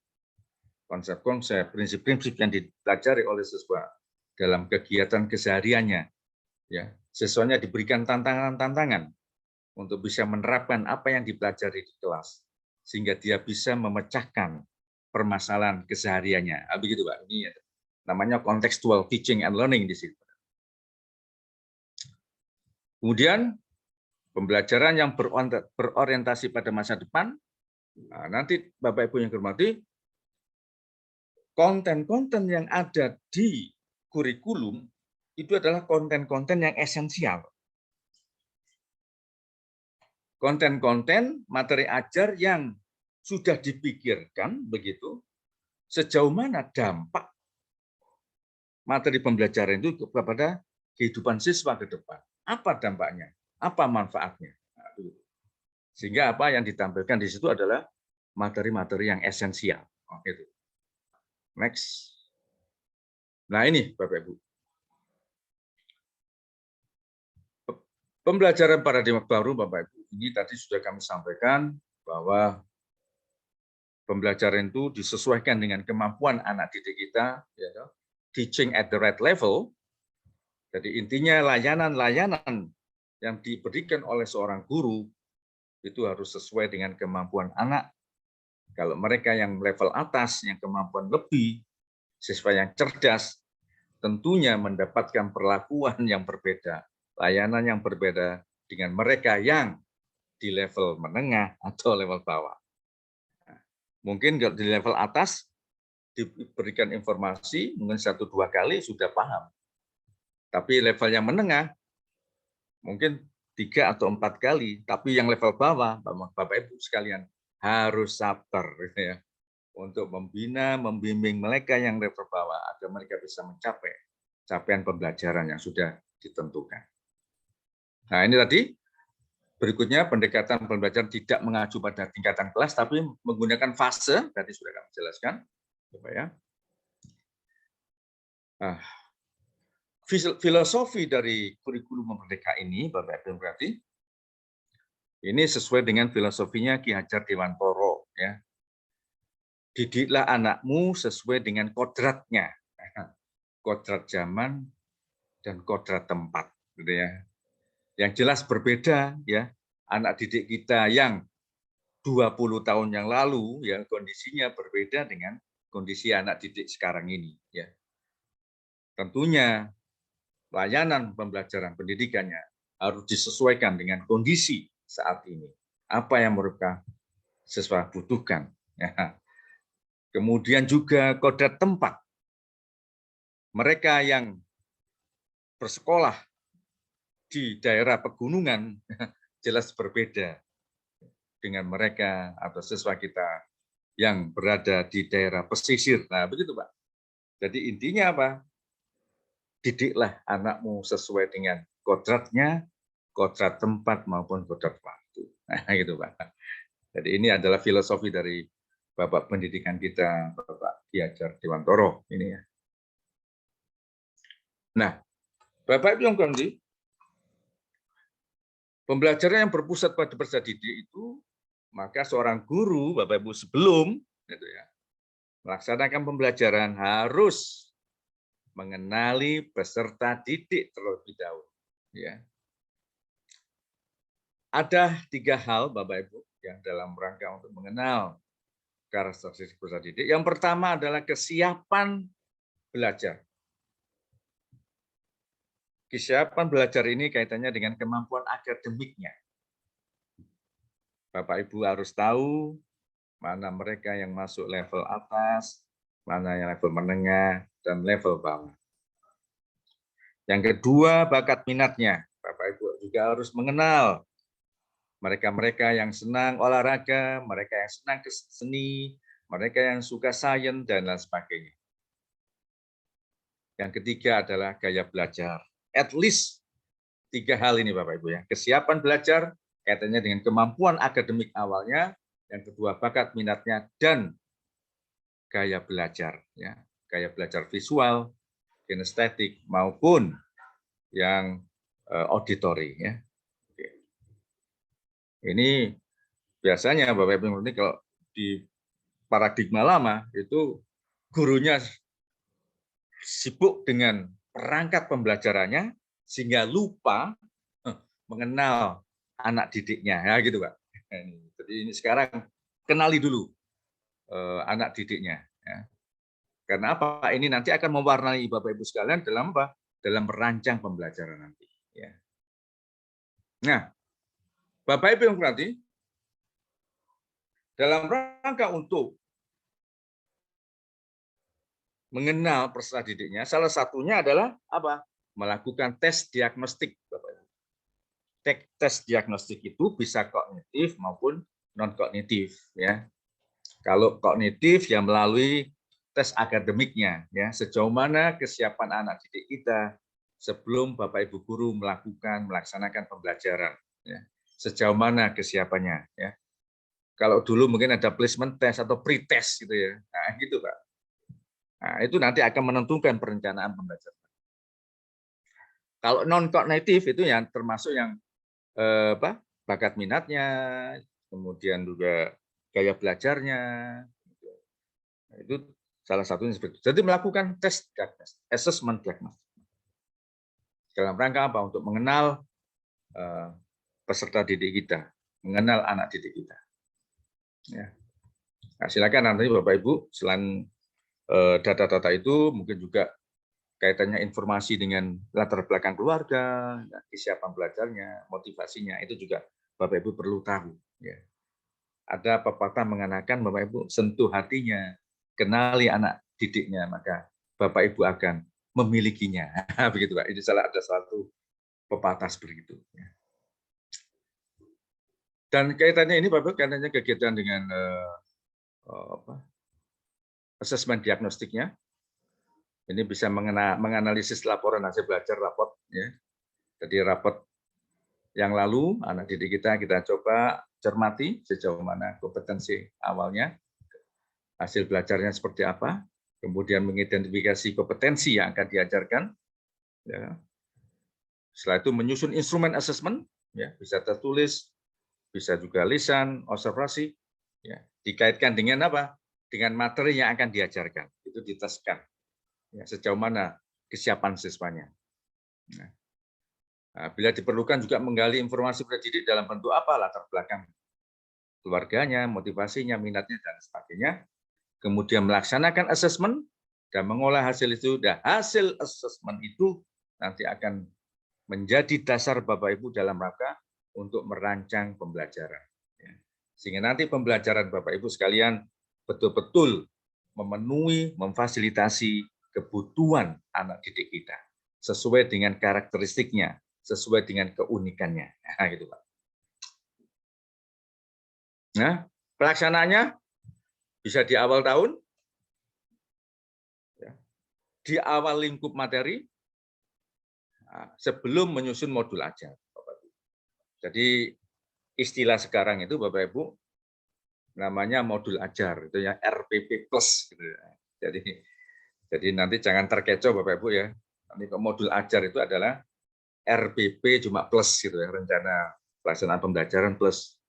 konsep-konsep, prinsip-prinsip yang dipelajari oleh siswa dalam kegiatan kesehariannya. Ya, siswanya diberikan tantangan-tantangan untuk bisa menerapkan apa yang dipelajari di kelas, sehingga dia bisa memecahkan permasalahan kesehariannya. Begitu, Pak. Ini namanya contextual teaching and learning di situ. Kemudian pembelajaran yang berorientasi pada masa depan. Nah, nanti Bapak Ibu yang hormati, konten-konten yang ada di kurikulum itu adalah konten-konten yang esensial. Konten-konten materi ajar yang sudah dipikirkan begitu sejauh mana dampak materi pembelajaran itu kepada kehidupan siswa ke depan. Apa dampaknya? Apa manfaatnya? Sehingga apa yang ditampilkan di situ adalah materi-materi yang esensial. Gitu. Next. Nah ini Bapak Ibu. Pembelajaran paradigma baru Bapak Ibu. Ini tadi sudah kami sampaikan bahwa pembelajaran itu disesuaikan dengan kemampuan anak didik kita. Ya, teaching at the right level. Jadi intinya layanan-layanan yang diberikan oleh seorang guru itu harus sesuai dengan kemampuan anak. Kalau mereka yang level atas, yang kemampuan lebih, siswa yang cerdas, tentunya mendapatkan perlakuan yang berbeda, layanan yang berbeda dengan mereka yang di level menengah atau level bawah. Mungkin kalau di level atas diberikan informasi mungkin 1-2 kali sudah paham. Tapi level yang menengah mungkin 3 atau 4 kali. Tapi yang level bawah, Bapak Ibu sekalian, harus sabar gitu ya, untuk membina, membimbing mereka yang level bawah agar mereka bisa mencapai capaian pembelajaran yang sudah ditentukan. Nah, ini tadi berikutnya pendekatan pembelajaran tidak mengacu pada tingkatan kelas, tapi menggunakan fase, tadi sudah kami jelaskan. Coba ya. Nah, filosofi dari kurikulum Merdeka ini, Bapak Ibu berarti, ini sesuai dengan filosofinya Ki Hajar Dewantoro. Ya. Didiklah anakmu sesuai dengan kodratnya, kodrat zaman dan kodrat tempat, gitu ya. Yang jelas berbeda ya, anak didik kita yang 20 tahun yang lalu ya kondisinya berbeda dengan kondisi anak didik sekarang ini ya. Tentunya layanan pembelajaran pendidikannya harus disesuaikan dengan kondisi saat ini. Apa yang mereka siswa butuhkan ya. Kemudian juga kodrat tempat. Mereka yang bersekolah di daerah pegunungan jelas berbeda dengan mereka atau siswa kita yang berada di daerah pesisir. Nah, begitu Pak. Jadi intinya apa? Didiklah anakmu sesuai dengan kodratnya, kodrat tempat maupun kodrat waktu. Nah, gitu Pak. Jadi ini adalah filosofi dari Bapak Pendidikan kita, Bapak Ki Hajar Dewantoro ini ya. Nah, Bapak Ibu yang hormati, pembelajaran yang berpusat pada peserta didik itu, maka seorang guru, Bapak Ibu sebelum gitu ya, melaksanakan pembelajaran harus mengenali peserta didik terlebih dahulu. Ya. Ada 3 hal, Bapak Ibu, yang dalam rangka untuk mengenal karakteristik peserta didik. Yang pertama adalah kesiapan belajar. Kesiapan belajar ini kaitannya dengan kemampuan akademiknya. Bapak Ibu harus tahu mana mereka yang masuk level atas, mana yang level menengah, dan level bawah. Yang kedua, bakat minatnya. Bapak Ibu juga harus mengenal mereka-mereka yang senang olahraga, mereka yang senang ke seni, mereka yang suka sains, dan lain sebagainya. Yang ketiga adalah gaya belajar. At least 3 hal ini Bapak Ibu ya. Kesiapan belajar kaitannya dengan kemampuan akademik awalnya, yang kedua bakat minatnya, dan gaya belajar ya. Gaya belajar visual, kinestetik maupun yang auditori ya. Ini biasanya Bapak Ibu ini kalau di paradigma lama itu gurunya sibuk dengan perangkat pembelajarannya sehingga lupa mengenal anak didiknya ya gitu Pak. Jadi ini sekarang kenali dulu anak didiknya ya. Karena apa? Ini nanti akan mewarnai Bapak Ibu sekalian dalam apa? Dalam merancang pembelajaran nanti ya. Nah, Bapak Ibu yang berarti dalam rangka untuk mengenal peserta didiknya, salah satunya adalah apa? Melakukan tes diagnostik, Bapak Ibu. Tes diagnostik itu bisa kognitif maupun non kognitif, ya. Kalau kognitif ya melalui tes akademiknya, ya. Sejauh mana kesiapan anak didik kita sebelum Bapak Ibu guru melaksanakan pembelajaran, ya. Sejauh mana kesiapannya, ya. Kalau dulu mungkin ada placement test atau pre-test gitu ya, nah gitu Pak. Nah, itu nanti akan menentukan perencanaan pembelajaran. Kalau non kognitif itu yang termasuk yang bakat minatnya, kemudian juga gaya belajarnya. Nah, itu salah satunya seperti itu. Jadi melakukan tes diagnostik, assessment diagnostik. Dalam rangka apa? Untuk mengenal peserta didik kita, mengenal anak didik kita. Ya. Nah, silakan nanti Bapak Ibu selain data-data itu mungkin juga kaitannya informasi dengan latar belakang keluarga, kesiapan belajarnya, motivasinya itu juga Bapak Ibu perlu tahu. Ya. Ada pepatah mengatakan Bapak Ibu sentuh hatinya, kenali anak didiknya, maka Bapak Ibu akan memilikinya. Begitu Pak. Ini ada satu pepatah seperti itu. Dan kaitannya ini Bapak, kaitannya kegiatan dengan asesmen diagnostiknya. Ini bisa menganalisis laporan hasil belajar raport. Ya. Jadi raport yang lalu anak didik kita coba cermati sejauh mana kompetensi awalnya, hasil belajarnya seperti apa, kemudian mengidentifikasi kompetensi yang akan diajarkan. Ya. Setelah itu menyusun instrumen asesmen, ya, bisa tertulis, bisa juga lisan, observasi, ya, dikaitkan dengan apa? Dengan materi yang akan diajarkan, itu diteskan. Ya, sejauh mana kesiapan siswanya. Nah, bila diperlukan juga menggali informasi pendidik dalam bentuk apa, latar belakang keluarganya, motivasinya, minatnya, dan sebagainya. Kemudian melaksanakan asesmen dan mengolah hasil itu. Dan hasil asesmen itu nanti akan menjadi dasar Bapak Ibu dalam rangka untuk merancang pembelajaran. Sehingga nanti pembelajaran Bapak Ibu sekalian betul-betul memenuhi, memfasilitasi kebutuhan anak didik kita sesuai dengan karakteristiknya, sesuai dengan keunikannya. Nah, gitu Pak. Nah, pelaksanaannya bisa di awal tahun, di awal lingkup materi, sebelum menyusun modul ajar. Jadi istilah sekarang itu Bapak Ibu namanya modul ajar, itu ya RPP plus. Gitu. Jadi nanti jangan terkecoh Bapak Ibu ya. Nanti modul ajar itu adalah RPP cuma plus gitu ya, rencana pelaksanaan pembelajaran plus.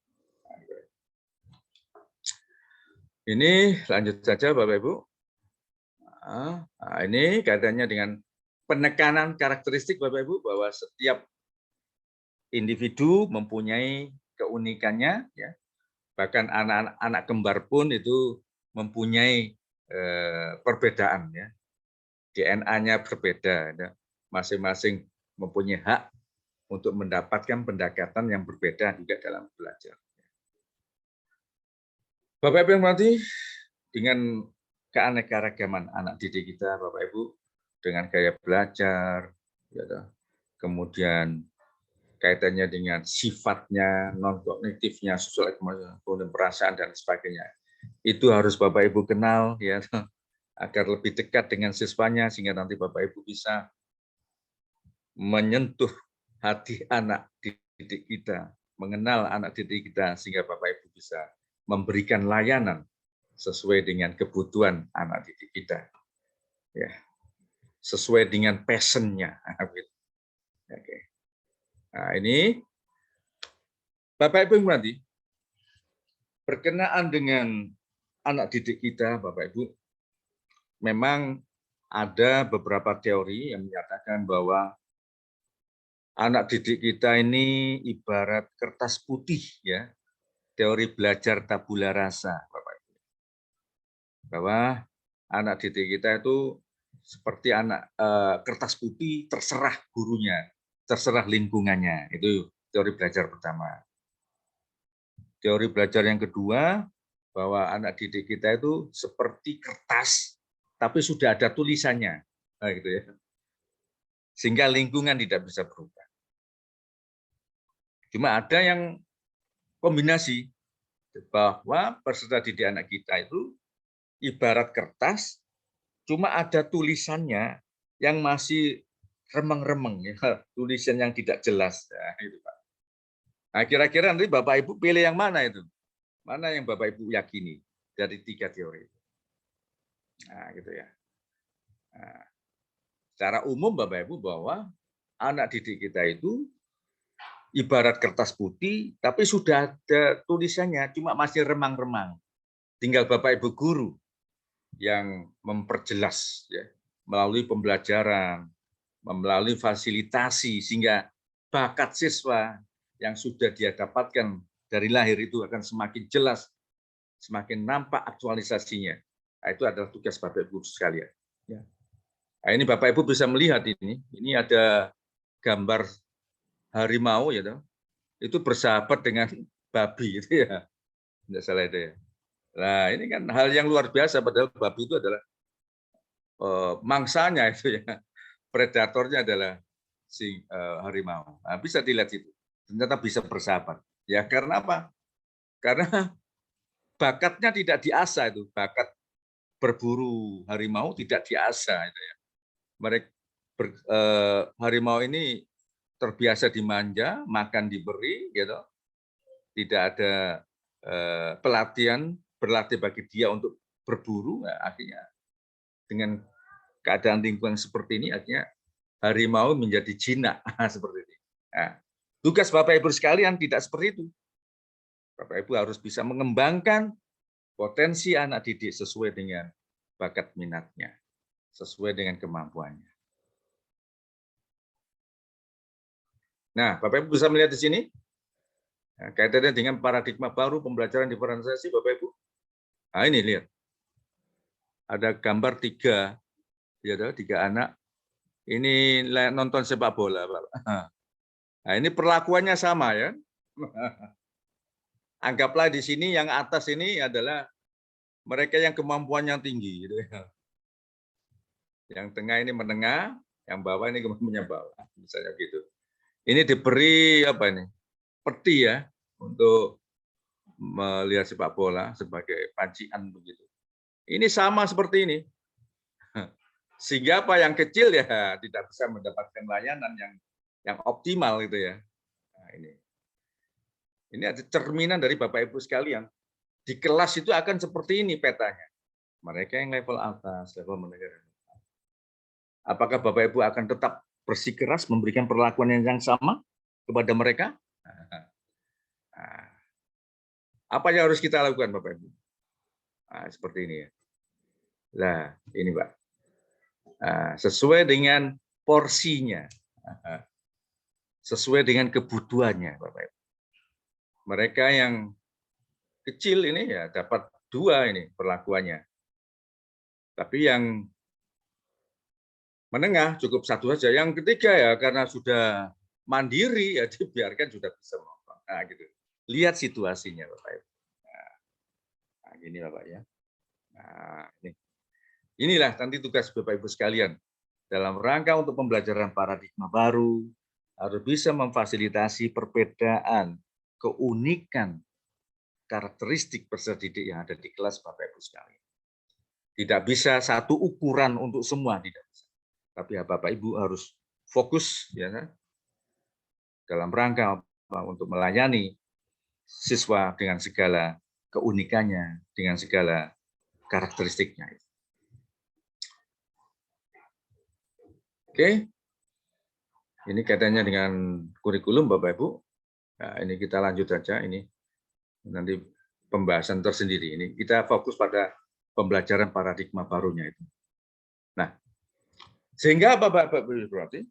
Ini lanjut saja Bapak Ibu. Nah, ini kaitannya dengan penekanan karakteristik Bapak Ibu bahwa setiap individu mempunyai keunikannya, ya. Bahkan anak-anak kembar pun itu mempunyai perbedaan, ya. DNA-nya berbeda, ya. Masing-masing mempunyai hak untuk mendapatkan pendekatan yang berbeda juga dalam belajar. Bapak Ibu yang hormati, dengan keanekaragaman anak didik kita, Bapak Ibu, dengan gaya belajar, ya, kemudian kaitannya dengan sifatnya, non-kognitifnya, sosial ekonomi, perasaan, dan sebagainya. Itu harus Bapak Ibu kenal, ya, agar lebih dekat dengan siswanya, sehingga nanti Bapak Ibu bisa menyentuh hati anak didik kita, mengenal anak didik kita, sehingga Bapak Ibu bisa memberikan layanan sesuai dengan kebutuhan anak didik kita, ya, sesuai dengan passion-nya. Oke. Nah, ini Bapak Ibu yang berarti berkenaan dengan anak didik kita, Bapak Ibu, memang ada beberapa teori yang menyatakan bahwa anak didik kita ini ibarat kertas putih, ya, teori belajar tabula rasa, Bapak Ibu. Bahwa anak didik kita itu seperti kertas putih, terserah gurunya, terserah lingkungannya. Itu teori belajar pertama. Teori belajar yang kedua, bahwa anak didik kita itu seperti kertas, tapi sudah ada tulisannya, nah, gitu ya. Sehingga lingkungan tidak bisa berubah. Cuma ada yang kombinasi, bahwa peserta didik anak kita itu ibarat kertas, cuma ada tulisannya yang masih remeng-remeng, ya, tulisan yang tidak jelas. Nah, itu, Pak. Nah, kira-kira nanti Bapak Ibu pilih yang mana itu? Mana yang Bapak Ibu yakini dari 3 teori itu? Nah, gitu ya. Nah, secara umum Bapak Ibu bahwa anak didik kita itu ibarat kertas putih, tapi sudah ada tulisannya, cuma masih remang-remang. Tinggal Bapak Ibu guru yang memperjelas, ya, melalui pembelajaran, melalui fasilitasi, sehingga bakat siswa yang sudah dia dapatkan dari lahir itu akan semakin jelas, semakin nampak aktualisasinya. Nah, itu adalah tugas Bapak Ibu sekalian. Ya. Nah, ini Bapak Ibu bisa melihat ini. Ini ada gambar harimau ya, itu bersahabat dengan babi itu ya. Tidak salah itu ya. Nah, ini kan hal yang luar biasa, padahal babi itu adalah mangsanya itu ya. Predatornya adalah si harimau. Nah, bisa dilihat itu. Ternyata bisa bersahabat. Ya karena apa? Karena bakatnya tidak diasah itu, bakat berburu harimau tidak diasah itu ya. Mereka harimau ini terbiasa dimanja, makan diberi gitu. Tidak ada pelatihan berlatih bagi dia untuk berburu, nah, akhirnya dengan keadaan lingkungan seperti ini akhirnya harimau menjadi jinak seperti ini. Nah, tugas Bapak Ibu sekalian tidak seperti itu. Bapak Ibu harus bisa mengembangkan potensi anak didik sesuai dengan bakat minatnya, sesuai dengan kemampuannya. Nah, Bapak Ibu bisa melihat di sini, nah, kaitannya dengan paradigma baru pembelajaran diferensiasi, Bapak Ibu. Nah, ini lihat, ada gambar tiga anak. Ini nonton sepak bola, Bapak. Nah, ini perlakuannya sama ya. Anggaplah di sini yang atas ini adalah mereka yang kemampuannya tinggi, gitu ya. Yang tengah ini menengah, yang bawah ini kemampuannya bawah, misalnya gitu. Ini diberi apa ini? Peti ya untuk melihat sepak bola sebagai pancian begitu. Ini sama seperti ini. Sehingga apa yang kecil ya tidak bisa mendapatkan layanan yang optimal gitu ya. Nah, ini ada cerminan dari Bapak Ibu sekalian. Di kelas itu akan seperti ini petanya. Mereka yang level atas, level menengah. Apakah Bapak Ibu akan tetap bersikeras memberikan perlakuan yang sama kepada mereka? Nah, apa yang harus kita lakukan Bapak Ibu? Nah, seperti ini ya. Nah, ini Pak. Sesuai dengan porsinya, sesuai dengan kebutuhannya, Bapak Ibu. Mereka yang kecil ini ya dapat 2 ini perlakuannya, tapi yang menengah cukup 1 saja. Yang ketiga ya karena sudah mandiri ya dibiarkan sudah bisa ngomong. Nah, gitu. Lihat situasinya, Bapak Ibu. Nah, gini Bapak ya. Nah, ini. Inilah nanti tugas Bapak Ibu sekalian. Dalam rangka untuk pembelajaran paradigma baru, harus bisa memfasilitasi perbedaan, keunikan, karakteristik peserta didik yang ada di kelas Bapak Ibu sekalian. Tidak bisa satu ukuran untuk semua, tidak bisa. Tapi Bapak Ibu harus fokus ya, dalam rangka untuk melayani siswa dengan segala keunikannya, dengan segala karakteristiknya. Oke, ini kaitannya dengan kurikulum Bapak Ibu. Nah, ini kita lanjut saja. Ini nanti pembahasan tersendiri. Ini kita fokus pada pembelajaran paradigma barunya itu. Nah, sehingga Bapak Ibu berarti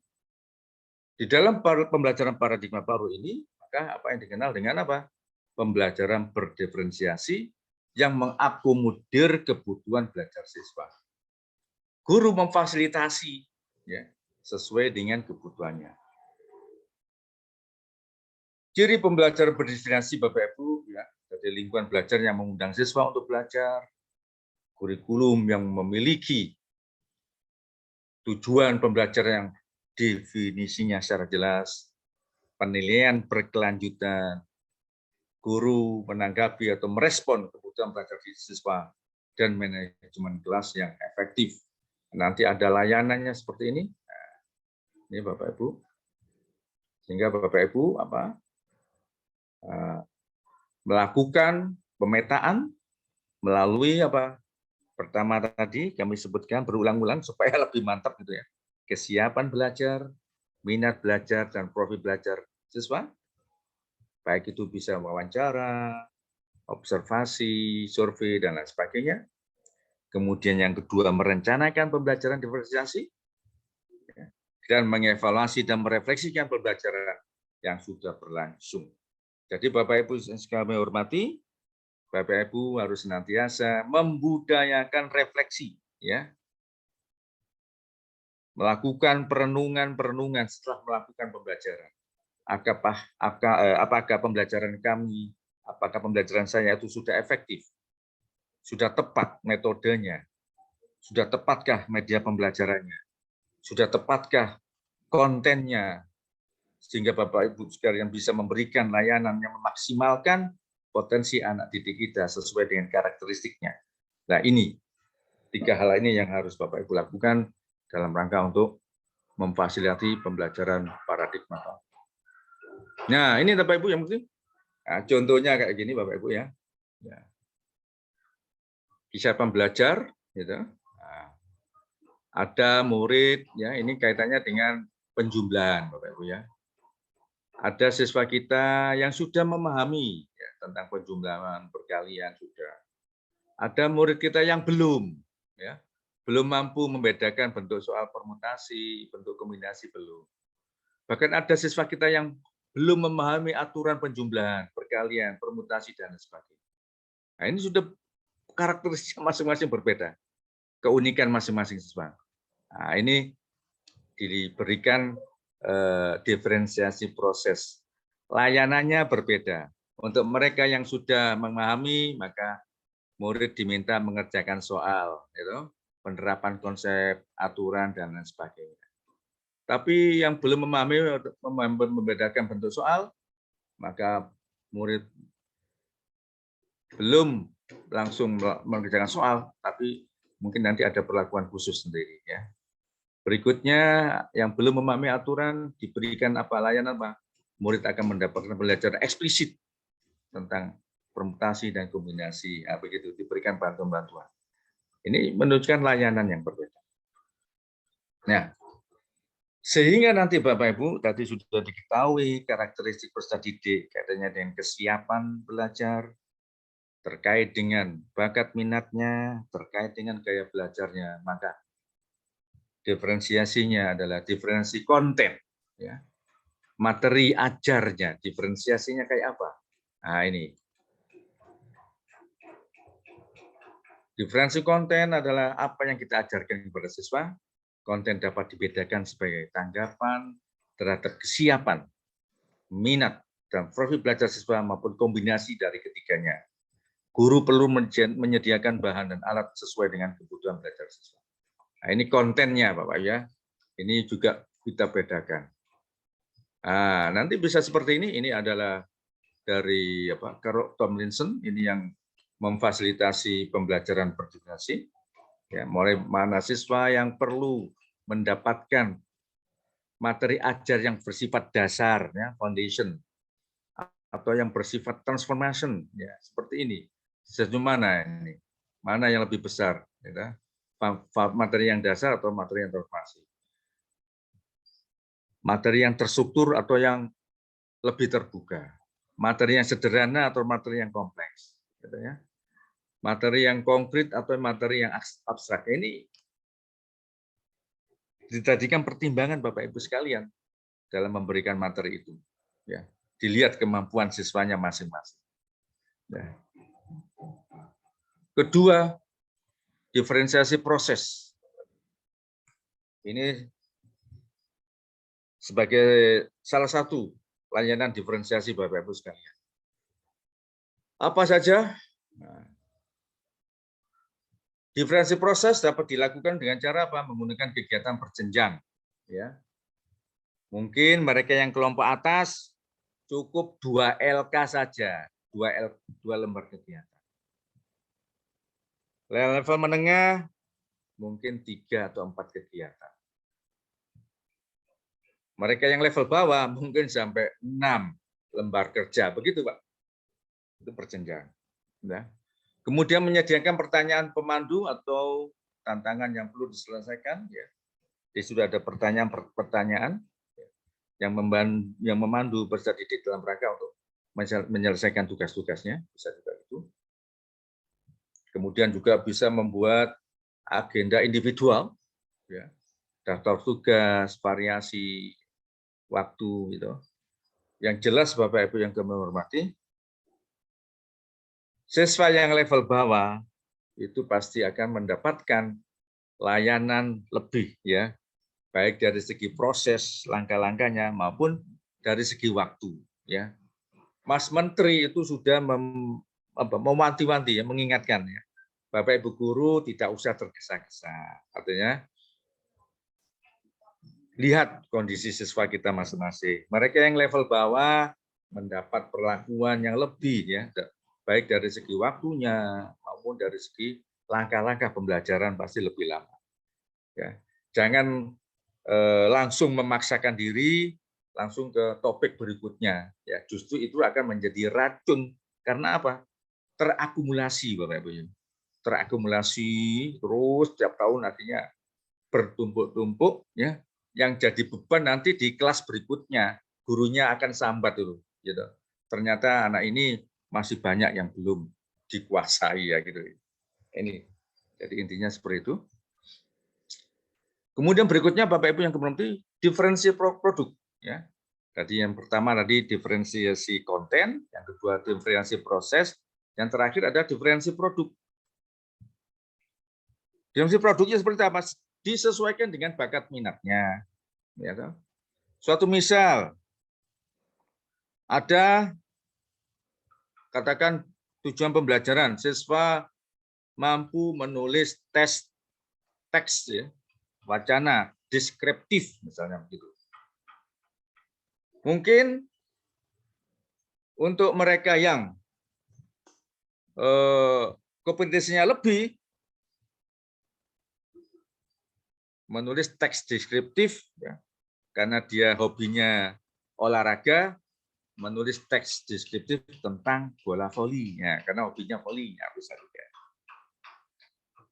di dalam pembelajaran paradigma baru ini, maka apa yang dikenal dengan apa? Pembelajaran berdiferensiasi yang mengakomodir kebutuhan belajar siswa. Guru memfasilitasi ya, sesuai dengan kebutuhannya. Ciri pembelajaran berdiferensiasi Bapak Ibu, ya, dari lingkungan belajar yang mengundang siswa untuk belajar, kurikulum yang memiliki tujuan pembelajaran yang definisinya secara jelas, penilaian berkelanjutan, guru menanggapi atau merespon kebutuhan belajar siswa, dan manajemen kelas yang efektif. Nanti ada layanannya seperti ini. Nah, ini Bapak Ibu. Sehingga Bapak Ibu melakukan pemetaan melalui apa? Pertama tadi kami sebutkan berulang-ulang supaya lebih mantap gitu ya. Kesiapan belajar, minat belajar dan profil belajar siswa. Baik itu bisa wawancara, observasi, survei dan lain sebagainya. Kemudian yang kedua merencanakan pembelajaran diferensiasi dan mengevaluasi dan merefleksikan pembelajaran yang sudah berlangsung. Jadi Bapak Ibu yang kami hormati, Bapak Ibu harus senantiasa membudayakan refleksi, ya, melakukan perenungan setelah melakukan pembelajaran. Apakah pembelajaran kami, apakah pembelajaran saya itu sudah efektif, sudah tepat metodenya, sudah tepatkah media pembelajarannya, sudah tepatkah kontennya, sehingga Bapak Ibu sekalian bisa memberikan layanan yang memaksimalkan potensi anak didik kita sesuai dengan karakteristiknya. Nah, ini 3 hal ini yang harus Bapak Ibu lakukan dalam rangka untuk memfasilitasi pembelajaran paradigma. Nah, ini Bapak Ibu yang penting. Nah, contohnya kayak gini Bapak Ibu ya. Kisah pembelajar, gitu. Nah, ada murid, ya, ini kaitannya dengan penjumlahan Bapak Ibu ya. Ada siswa kita yang sudah memahami ya, tentang penjumlahan perkalian sudah. Ada murid kita yang belum, ya, belum mampu membedakan bentuk soal permutasi, bentuk kombinasi belum. Bahkan ada siswa kita yang belum memahami aturan penjumlahan, perkalian, permutasi dan sebagainya. Nah, ini sudah karakteristik masing-masing berbeda, keunikan masing-masing siswa. Nah, ini diberikan diferensiasi proses. Layanannya berbeda. Untuk mereka yang sudah memahami, maka murid diminta mengerjakan soal, gitu, penerapan konsep, aturan, dan lain sebagainya. Tapi yang belum memahami membedakan bentuk soal, maka murid belum langsung mengerjakan soal, tapi mungkin nanti ada perlakuan khusus sendiri, ya. Berikutnya, yang belum memahami aturan diberikan apa layanan, Pak? Murid akan mendapatkan pembelajaran eksplisit tentang permutasi dan kombinasi. Nah, begitu diberikan bantuan-bantuan. Ini menunjukkan layanan yang berbeda. Nah, sehingga nanti Bapak Ibu tadi sudah diketahui karakteristik peserta didik kaitannya dengan kesiapan belajar, terkait dengan bakat minatnya, terkait dengan gaya belajarnya, maka diferensiasinya adalah diferensi konten, ya. Materi ajarnya, diferensiasinya kayak apa? Nah, ini. Diferensi konten adalah apa yang kita ajarkan kepada siswa. Konten dapat dibedakan sebagai tanggapan terhadap kesiapan, minat, dan profil belajar siswa maupun kombinasi dari ketiganya. Guru perlu menyediakan bahan dan alat sesuai dengan kebutuhan belajar siswa. Nah, ini kontennya, Bapak ya. Ini juga kita bedakan. Nah, nanti bisa seperti ini. Ini adalah dari Carol Tomlinson. Ini yang memfasilitasi pembelajaran berdurasi. Ya, mulai mana siswa yang perlu mendapatkan materi ajar yang bersifat dasar, ya, foundation, atau yang bersifat transformation, ya, seperti ini. Sejauh mana ini? Mana yang lebih besar? Ya, materi yang dasar atau materi yang transformasi? Materi yang terstruktur atau yang lebih terbuka? Materi yang sederhana atau materi yang kompleks? Gitu ya. Materi yang konkret atau materi yang abstrak? Ini dijadikan pertimbangan Bapak Ibu sekalian dalam memberikan materi itu. Ya, dilihat kemampuan siswanya masing-masing. Ya. Kedua, diferensiasi proses. Ini sebagai salah satu layanan diferensiasi Bapak Ibu sekalian. Apa saja? Nah, diferensiasi proses dapat dilakukan dengan cara apa? Menggunakan kegiatan berjenjang. Ya. Mungkin mereka yang kelompok atas cukup 2 LK saja, 2 lembar kegiatan. Level menengah mungkin 3 atau 4 kegiatan. Mereka yang level bawah mungkin sampai 6 lembar kerja, begitu Pak. Itu berjenjang. Nah, kemudian menyediakan pertanyaan pemandu atau tantangan yang perlu diselesaikan. Ya. Jadi sudah ada pertanyaan yang memandu peserta didik dalam rangka untuk menyelesaikan tugas-tugasnya, bisa juga itu. Kemudian juga bisa membuat agenda individual, ya, daftar tugas, variasi waktu, gitu. Yang jelas Bapak Ibu yang kami hormati, siswa yang level bawah itu pasti akan mendapatkan layanan lebih ya, baik dari segi proses langkah-langkahnya maupun dari segi waktu ya. Mas Menteri itu sudah mewanti-wanti ya, mengingatkan ya. Bapak Ibu guru tidak usah tergesa-gesa. Artinya lihat kondisi siswa kita masing-masing. Mereka yang level bawah mendapat perlakuan yang lebih ya, baik dari segi waktunya maupun dari segi langkah-langkah pembelajaran pasti lebih lama. Ya. Jangan langsung memaksakan diri langsung ke topik berikutnya. Ya, justru itu akan menjadi racun karena apa? Terakumulasi Bapak Ibu. Terakumulasi terus setiap tahun artinya bertumpuk-tumpuk ya, yang jadi beban nanti di kelas berikutnya gurunya akan sambat dulu gitu. Ternyata anak ini masih banyak yang belum dikuasai ya gitu. Ini jadi intinya seperti itu. Kemudian berikutnya Bapak Ibu yang hormati, diferensiasi produk ya. Tadi yang pertama tadi diferensiasi konten, yang kedua diferensiasi proses, yang terakhir ada diferensiasi produk. Diferensiasi produknya seperti apa? Disesuaikan dengan bakat minatnya. Ya, suatu misal ada katakan tujuan pembelajaran siswa mampu menulis teks ya, wacana deskriptif misalnya begitu. Mungkin untuk mereka yang kompetensinya lebih menulis teks deskriptif ya, karena dia hobinya olahraga, menulis teks deskriptif tentang bola voli ya, karena hobinya voli ya, bisa juga.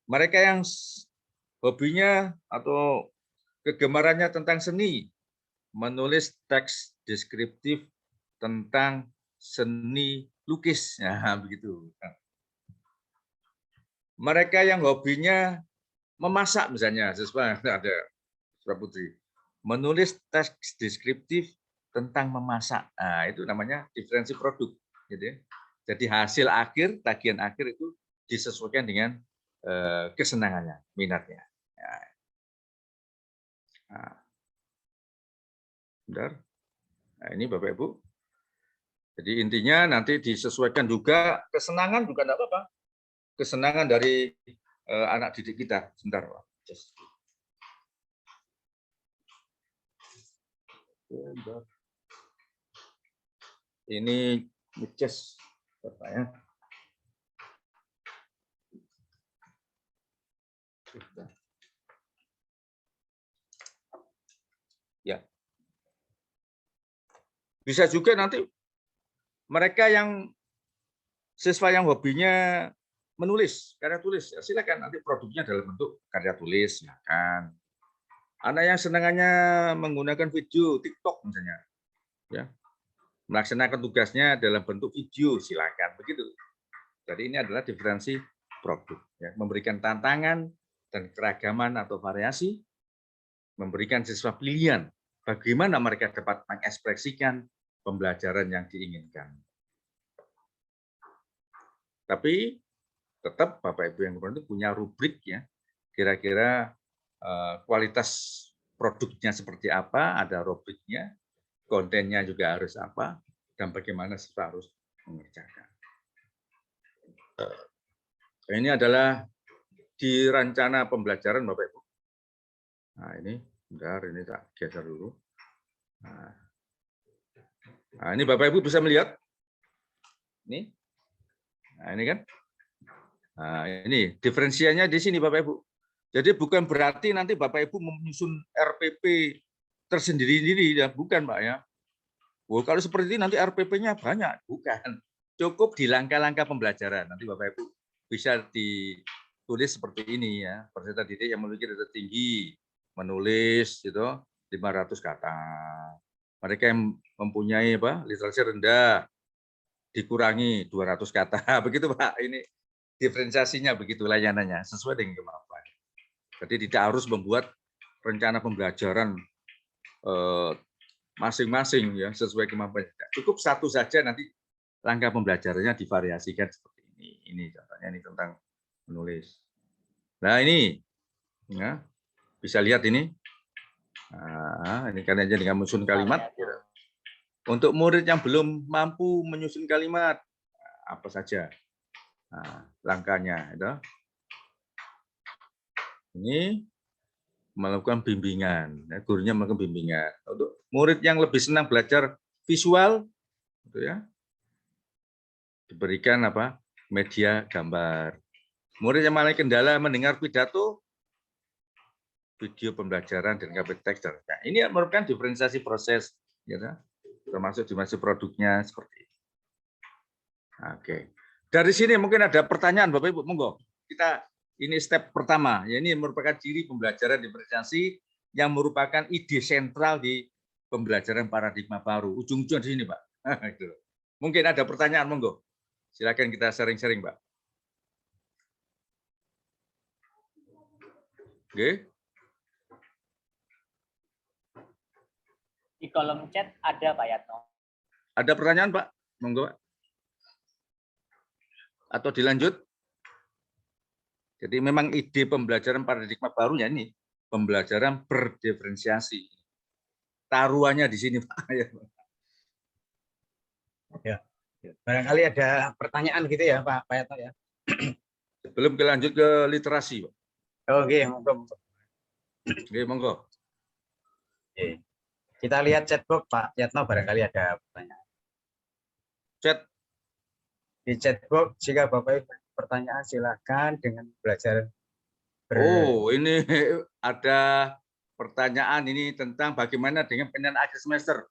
Mereka yang hobinya atau kegemarannya tentang seni, menulis teks deskriptif tentang seni lukis, ya begitu. Mereka yang hobinya memasak misalnya, siswa ada siswa putri, menulis teks deskriptif tentang memasak. Nah, itu namanya diferensi produk, gitu ya. Jadi hasil akhir, tagihan akhir itu disesuaikan dengan kesenangannya, minatnya. Nah, bentar. Nah, ini Bapak Ibu. Jadi intinya nanti disesuaikan juga, kesenangan juga enggak apa-apa. Kesenangan dari anak didik kita. Sebentar, Pak. Ini ngecas Bapak ya. Ya. Bisa juga nanti mereka yang siswa yang hobinya menulis, karya tulis, ya silakan nanti produknya dalam bentuk karya tulis, silakan. Anak yang senangannya menggunakan video TikTok misalnya, ya melaksanakan tugasnya dalam bentuk video, silakan begitu. Jadi ini adalah diferensi produk, ya, memberikan tantangan dan keragaman atau variasi, memberikan siswa pilihan bagaimana mereka dapat mengekspresikan pembelajaran yang diinginkan. Tapi tetap Bapak Ibu yang hormati punya rubrik ya, kira-kira kualitas produknya seperti apa, ada rubriknya, kontennya juga harus apa, dan bagaimana siswa harus mengerjakan. Ini adalah di rencana pembelajaran Bapak Ibu. Nah ini, bentar, ini tak geser dulu. Nah ini Bapak Ibu bisa melihat. Ini. Nah ini kan. Nah ini diferensianya di sini Bapak Ibu. Jadi bukan berarti nanti Bapak Ibu menyusun RPP tersendiri-sendiri, ya bukan Pak ya. Oh, kalau seperti ini nanti RPP-nya banyak, bukan. Cukup di langkah-langkah pembelajaran. Nanti Bapak Ibu bisa ditulis seperti ini ya. Peserta didik yang memiliki rata tinggi menulis itu 500 kata. Mereka yang mempunyai literasi rendah dikurangi 200 kata. Begitu Pak. Ini diferensiasinya begitu layanannya sesuai dengan kemampuan. Jadi tidak harus membuat rencana pembelajaran masing-masing ya sesuai kemampuan. Cukup satu saja, nanti langkah pembelajarannya divariasikan seperti ini. Ini contohnya ini tentang menulis. Nah ini ya, bisa lihat ini. Nah, ini kan aja dengan menyusun kalimat. Untuk murid yang belum mampu menyusun kalimat, apa saja langkahnya. Itu. Ini melakukan bimbingan, gurunya melakukan bimbingan. Untuk murid yang lebih senang belajar visual, gitu ya, diberikan apa? Media gambar. Murid yang mengalami kendala mendengar pidato, video pembelajaran dan KP teks. Nah, ini merupakan diferensiasi proses, ya, termasuk dimensi produknya seperti ini. Oke, dari sini mungkin ada pertanyaan, Bapak Ibu, monggo. Kita ini step pertama, ya, ini merupakan ciri pembelajaran diferensiasi yang merupakan ide sentral di pembelajaran paradigma baru. Ujung-ujung di sini, Pak. Mungkin ada pertanyaan, monggo. Silakan kita sharing-sharing, Pak. Oke. Di kolom chat ada Pak Yatno. Ada pertanyaan, Pak? Monggo, Pak. Atau dilanjut? Jadi memang ide pembelajaran paradigma barunya ini pembelajaran berdiferensiasi. Taruhannya di sini, Pak. Ya. Barangkali ada pertanyaan gitu ya, Pak Yatno ya. Sebelum kita lanjut ke literasi, Pak. Oke, monggo. Oke, monggo. Oke. Kita lihat chatbox Pak Yatno, barangkali ada pertanyaan. Chat. Di chatbox, jika Bapak Ibu pertanyaan silakan dengan belajar. Oh, ini ada pertanyaan ini tentang bagaimana dengan penilaian akhir semester.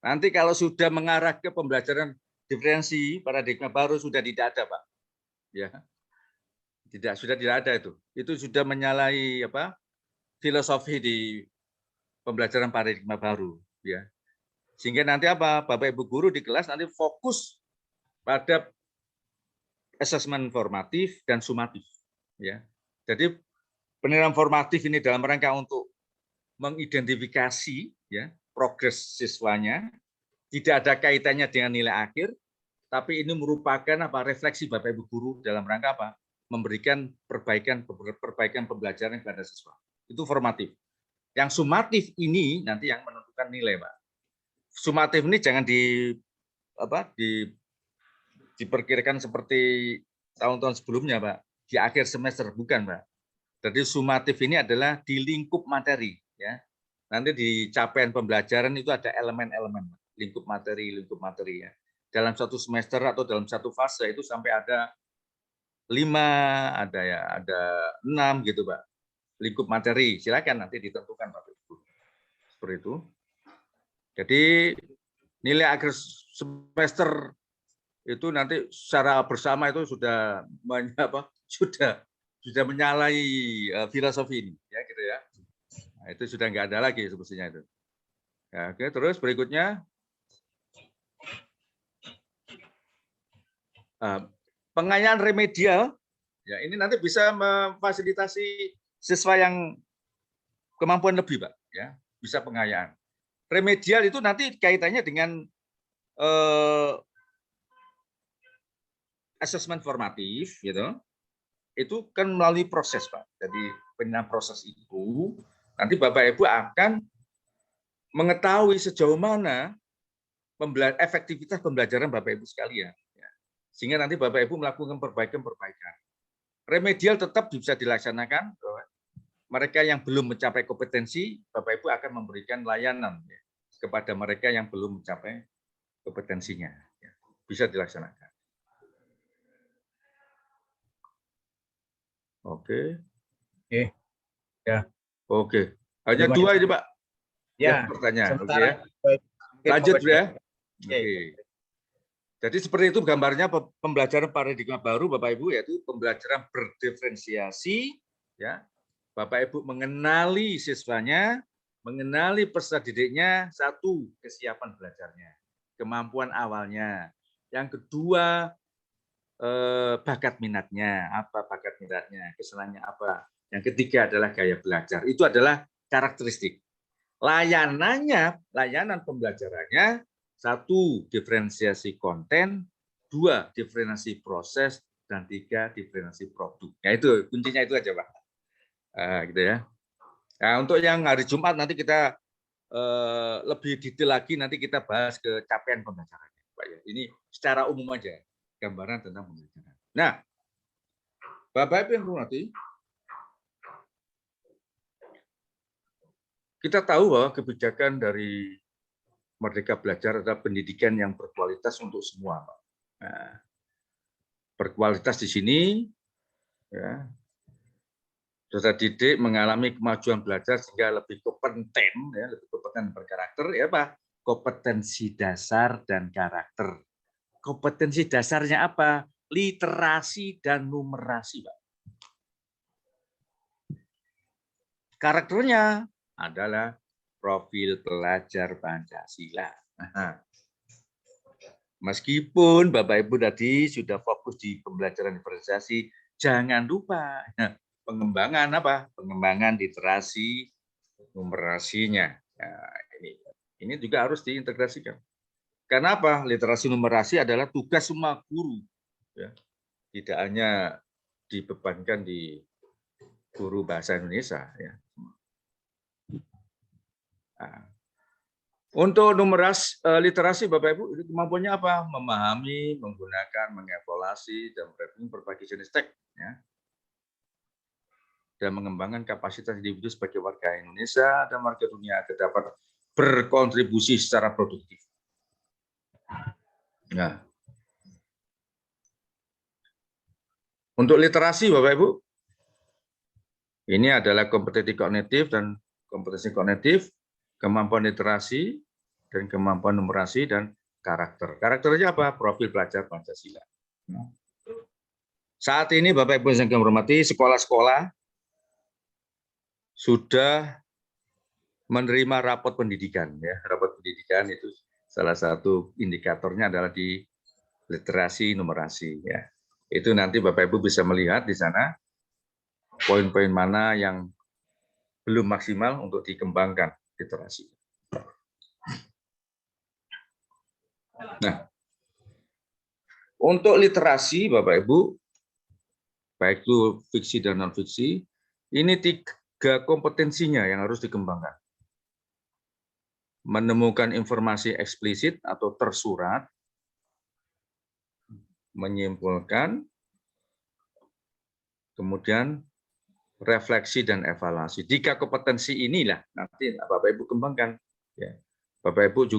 Nanti kalau sudah mengarah ke pembelajaran diferensi paradigma baru sudah tidak ada, Pak. Ya. Sudah tidak ada itu. Itu sudah menyalahi apa? Filosofi di pembelajaran paradigma baru, ya. Sehingga nanti apa? Bapak Ibu guru di kelas nanti fokus pada asesmen formatif dan sumatif, ya. Jadi penilaian formatif ini dalam rangka untuk mengidentifikasi ya progres siswanya, tidak ada kaitannya dengan nilai akhir, tapi ini merupakan apa? Refleksi Bapak Ibu guru dalam rangka apa? Memberikan perbaikan pembelajaran kepada siswa. Itu formatif. Yang sumatif ini nanti yang menentukan nilai, Pak. Sumatif ini jangan diperkirakan seperti tahun-tahun sebelumnya, Pak. Di akhir semester, bukan, Pak. Jadi sumatif ini adalah di lingkup materi, ya. Nanti di capaian pembelajaran itu ada elemen-elemen, lingkup materi ya. Dalam satu semester atau dalam satu fase itu sampai ada 5, ada 6 gitu, Pak. Lingkup materi, silakan nanti ditentukan, Pak Ibu. Seperti itu. Jadi nilai akhir semester itu nanti secara bersama itu sudah menyalahi filosofi ini, ya gitu ya. Nah, itu sudah nggak ada lagi semestinya itu. Ya, oke, terus berikutnya pengayaan remedial, ya ini nanti bisa memfasilitasi siswa yang kemampuan lebih, Pak, ya bisa pengayaan. Remedial itu nanti kaitannya dengan asesmen formatif, gitu. Itu kan melalui proses, Pak. Jadi penilaian proses itu nanti Bapak Ibu akan mengetahui sejauh mana efektivitas pembelajaran Bapak Ibu sekalian. Ya. Sehingga nanti Bapak Ibu melakukan perbaikan. Remedial tetap bisa dilaksanakan. Mereka yang belum mencapai kompetensi, Bapak Ibu akan memberikan layanan ya, kepada mereka yang belum mencapai kompetensinya. Ya. Bisa dilaksanakan. Oke. Ya. Oke. Hanya 2 ini, Pak. Ya, pertanyaan. Oke ya. Mungkin Lanjut ya. Oke. Jadi seperti itu gambarnya pembelajaran paradigma baru, Bapak Ibu, yaitu pembelajaran berdiferensiasi, ya. Bapak Ibu mengenali siswanya, mengenali peserta didiknya, satu kesiapan belajarnya, kemampuan awalnya. Yang kedua bakat minatnya, kesenangannya apa. Yang ketiga adalah gaya belajar. Itu adalah karakteristik. layanan pembelajarannya, 1, diferensiasi konten, 2, diferensiasi proses, dan 3, diferensiasi produk. Nah, itu kuncinya itu aja, Pak. Gitu ya. Nah, untuk yang hari Jumat nanti kita lebih detail lagi, nanti kita bahas ke capaian pembelajarannya, Pak ya. Ini secara umum aja gambaran tentang pembelajaran. Nah, Bapak Ibu yang hormati, kita tahu bahwa kebijakan dari Merdeka Belajar adalah pendidikan yang berkualitas untuk semua, Pak. Nah, berkualitas di sini, ya, peserta didik mengalami kemajuan belajar sehingga lebih kompeten, ya, lebih kompeten berkarakter, ya Pak. Kompetensi dasar dan karakter. Kompetensi dasarnya apa? Literasi dan numerasi, Pak. Karakternya adalah profil pelajar Pancasila. Meskipun Bapak Ibu tadi sudah fokus di pembelajaran diferensiasi, jangan lupa pengembangan apa? Pengembangan literasi numerasinya. Nah, ini juga harus diintegrasikan. Karena apa? Literasi numerasi adalah tugas semua guru, ya. Tidak hanya dibebankan di guru bahasa Indonesia, ya. Nah, untuk literasi Bapak Ibu, itu kemampuannya apa? Memahami, menggunakan, mengevaluasi, dan berbagai jenis teks, ya. Dan mengembangkan kapasitas individu sebagai warga Indonesia dan warga dunia agar dapat berkontribusi secara produktif. Nah, untuk literasi Bapak Ibu, ini adalah kompetensi kognitif dan kompetensi kognitif, kemampuan literasi, dan kemampuan numerasi, dan karakter. Karakternya apa? Profil pelajar Pancasila. Nah, saat ini Bapak Ibu yang kami hormati, sekolah-sekolah sudah menerima rapot pendidikan, ya. Rapot pendidikan itu salah satu indikatornya adalah di literasi numerasi, ya. Itu nanti Bapak Ibu bisa melihat di sana poin-poin mana yang belum maksimal untuk dikembangkan literasi. Nah, untuk literasi Bapak Ibu, baik itu fiksi dan non fiksi, ini 3 kompetensinya yang harus dikembangkan. Menemukan informasi eksplisit atau tersurat, menyimpulkan, kemudian refleksi dan evaluasi. 3 kompetensi inilah nanti Bapak Ibu kembangkan. Ya. Bapak Ibu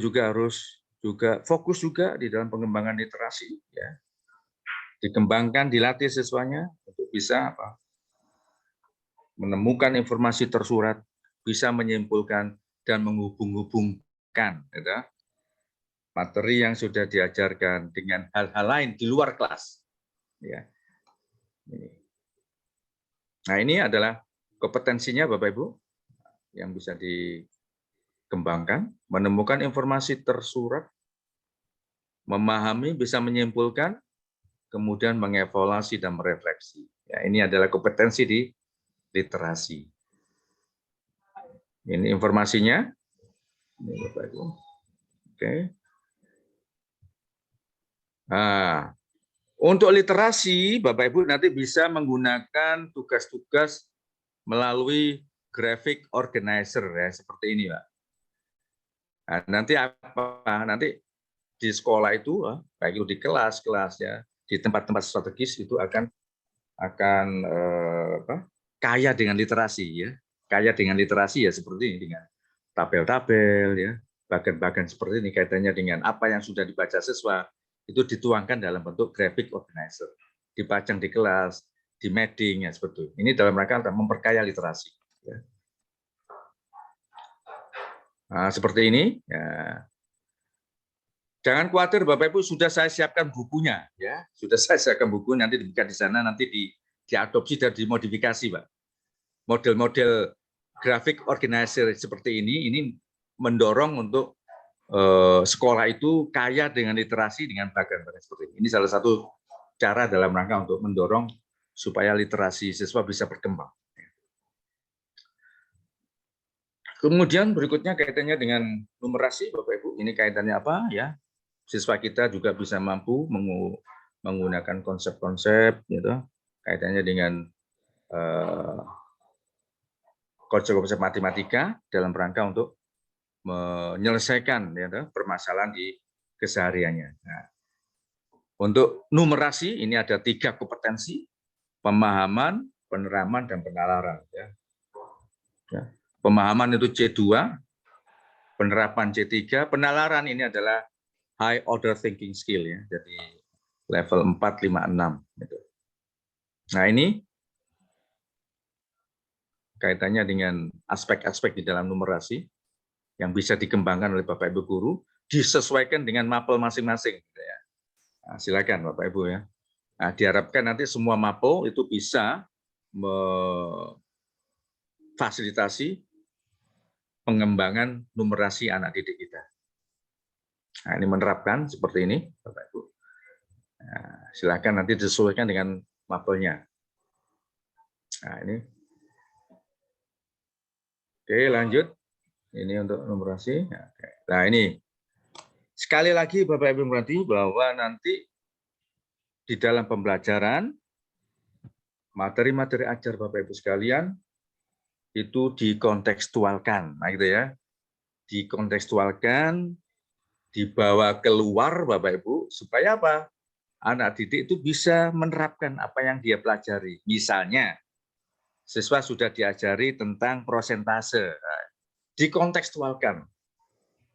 juga harus fokus juga di dalam pengembangan literasi. Ya. Dikembangkan, dilatih siswanya untuk bisa menemukan informasi tersurat, bisa menyimpulkan dan menghubung-hubungkan materi yang sudah diajarkan dengan hal-hal lain di luar kelas. Ya. Nah, ini adalah kompetensinya Bapak Ibu yang bisa dikembangkan, menemukan informasi tersurat, memahami, bisa menyimpulkan, kemudian mengevaluasi dan merefleksi. Ya, ini adalah kompetensi di literasi. Ini informasinya. Ini Bapak Ibu. Oke. Nah, untuk literasi, Bapak Ibu nanti bisa menggunakan tugas-tugas melalui graphic organizer, ya, seperti ini, Pak. Nah, nanti apa? Nanti di sekolah itu, baik itu di kelas-kelas, ya, di tempat-tempat strategis itu akan kaya dengan literasi, ya, kaya dengan literasi, ya, seperti ini, dengan tabel-tabel, ya, bagan-bagan seperti ini kaitannya dengan apa yang sudah dibaca siswa itu dituangkan dalam bentuk graphic organizer, dipajang di kelas, di meeting, ya, seperti itu. Ini dalam rangka memperkaya literasi. Ya. Nah, seperti ini. Ya. Jangan khawatir Bapak Ibu, sudah saya siapkan bukunya, ya, sudah saya siapkan buku, nanti diberikan di sana, nanti diadopsi dan dimodifikasi, Pak. Model-model graphic organizer seperti ini mendorong untuk sekolah itu kaya dengan literasi dengan bagan-bagan seperti ini. Ini salah satu cara dalam rangka untuk mendorong supaya literasi siswa bisa berkembang. Kemudian berikutnya kaitannya dengan numerasi, Bapak Ibu. Ini kaitannya apa ya? Siswa kita juga bisa mampu menggunakan konsep-konsep, gitu, kaitannya dengan konsep-konsep matematika dalam rangka untuk menyelesaikan ya, permasalahan di kesehariannya. Nah, untuk numerasi ini ada 3 kompetensi: pemahaman, peneraman, dan penalaran. Ya. Ya. Pemahaman itu C2, penerapan C3, penalaran ini adalah high order thinking skill ya, jadi level 4, 5, 6. Gitu. Nah ini kaitannya dengan aspek-aspek di dalam numerasi yang bisa dikembangkan oleh Bapak Ibu guru, disesuaikan dengan mapel masing-masing. Gitu ya. Nah, silakan Bapak Ibu ya. Nah, diharapkan nanti semua mapel itu bisa memfasilitasi pengembangan numerasi anak didik kita. Nah, ini menerapkan seperti ini, Bapak Ibu. Nah, silakan nanti disesuaikan dengan mapelnya. Nah, ini. Oke, lanjut. Ini untuk numerasi. Nah, ini. Sekali lagi Bapak Ibu berarti bahwa nanti di dalam pembelajaran, materi-materi ajar Bapak Ibu sekalian, itu dikontekstualkan. Nah, gitu ya. Dikontekstualkan, dibawa keluar Bapak Ibu, supaya apa? Anak didik itu bisa menerapkan apa yang dia pelajari. Misalnya, siswa sudah diajari tentang prosentase, dikontekstualkan.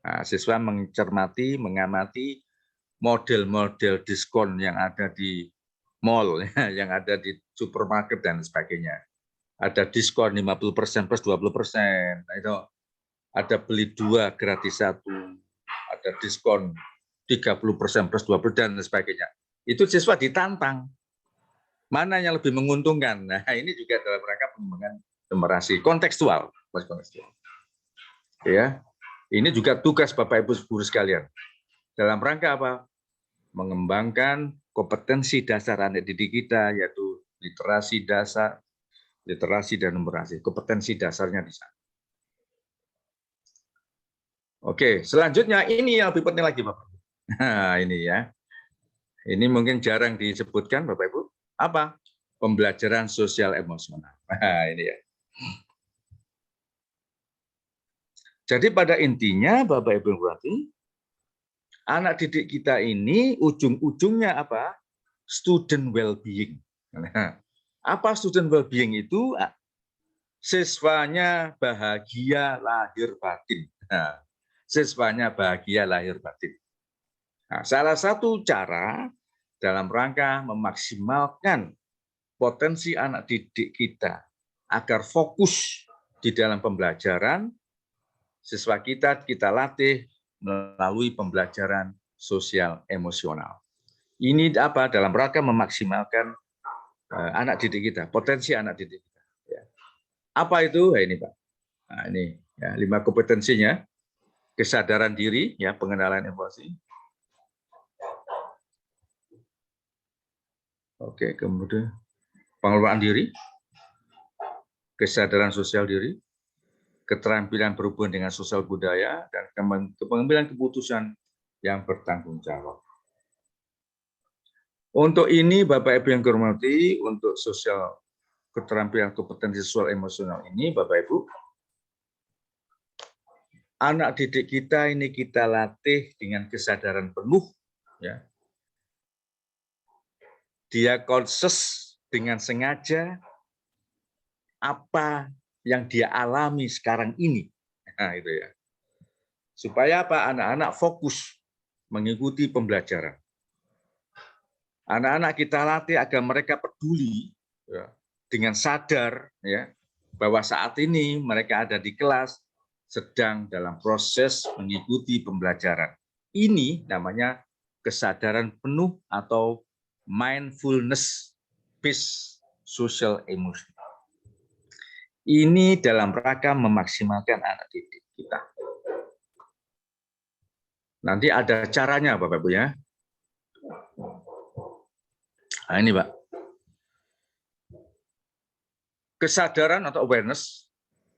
Nah, siswa mencermati, mengamati model-model diskon yang ada di mall, yang ada di supermarket dan sebagainya. Ada diskon 50% plus 20%. Nah, itu ada beli 2 gratis 1. Ada diskon 30% plus 20% dan sebagainya. Itu siswa ditantang. Mana yang lebih menguntungkan? Nah, ini juga dalam rangka pengembangan numerasi kontekstual. Ya, ini juga tugas Bapak Ibu guru sekalian. Dalam rangka apa? Mengembangkan kompetensi dasar anak didik kita, yaitu literasi dasar, literasi dan numerasi. Kompetensi dasarnya di sana. Oke, selanjutnya ini yang lebih penting lagi, Bapak. Nah, ini ya. Ini mungkin jarang disebutkan, Bapak Ibu. Apa? Pembelajaran sosial emosional. Nah, ini ya. Jadi pada intinya, Bapak Ibu berarti, anak didik kita ini ujung-ujungnya apa? Student well-being. Nah, apa student well-being itu? Siswanya bahagia lahir batin. Nah, siswanya bahagia lahir batin. Nah, salah satu cara dalam rangka memaksimalkan potensi anak didik kita agar fokus di dalam pembelajaran, siswa kita latih melalui pembelajaran sosial emosional. Ini apa? Dalam rangka memaksimalkan anak didik kita, potensi anak didik kita. Ya. Apa itu? Nah, ini Pak. Nah, ini ya, 5 kompetensinya: kesadaran diri, ya, pengenalan emosi. Oke, kemudian pengelolaan diri, kesadaran sosial diri, keterampilan berhubungan dengan sosial budaya, dan pengambilan keputusan yang bertanggung jawab. Untuk ini, Bapak Ibu yang hormati, untuk sosial keterampilan kompetensi sosial emosional ini, Bapak Ibu, anak didik kita ini kita latih dengan kesadaran penuh, ya. Dia konses dengan sengaja apa yang dia alami sekarang ini. Nah, itu ya. Supaya apa? Anak-anak fokus mengikuti pembelajaran. Anak-anak kita latih agar mereka peduli, ya, dengan sadar, ya, bahwa saat ini mereka ada di kelas sedang dalam proses mengikuti pembelajaran. Ini namanya kesadaran penuh atau mindfulness based social emotion. Ini dalam rangka memaksimalkan anak didik kita. Nanti ada caranya, Bapak Ibu ya. Nah, ini Pak. Kesadaran atau awareness,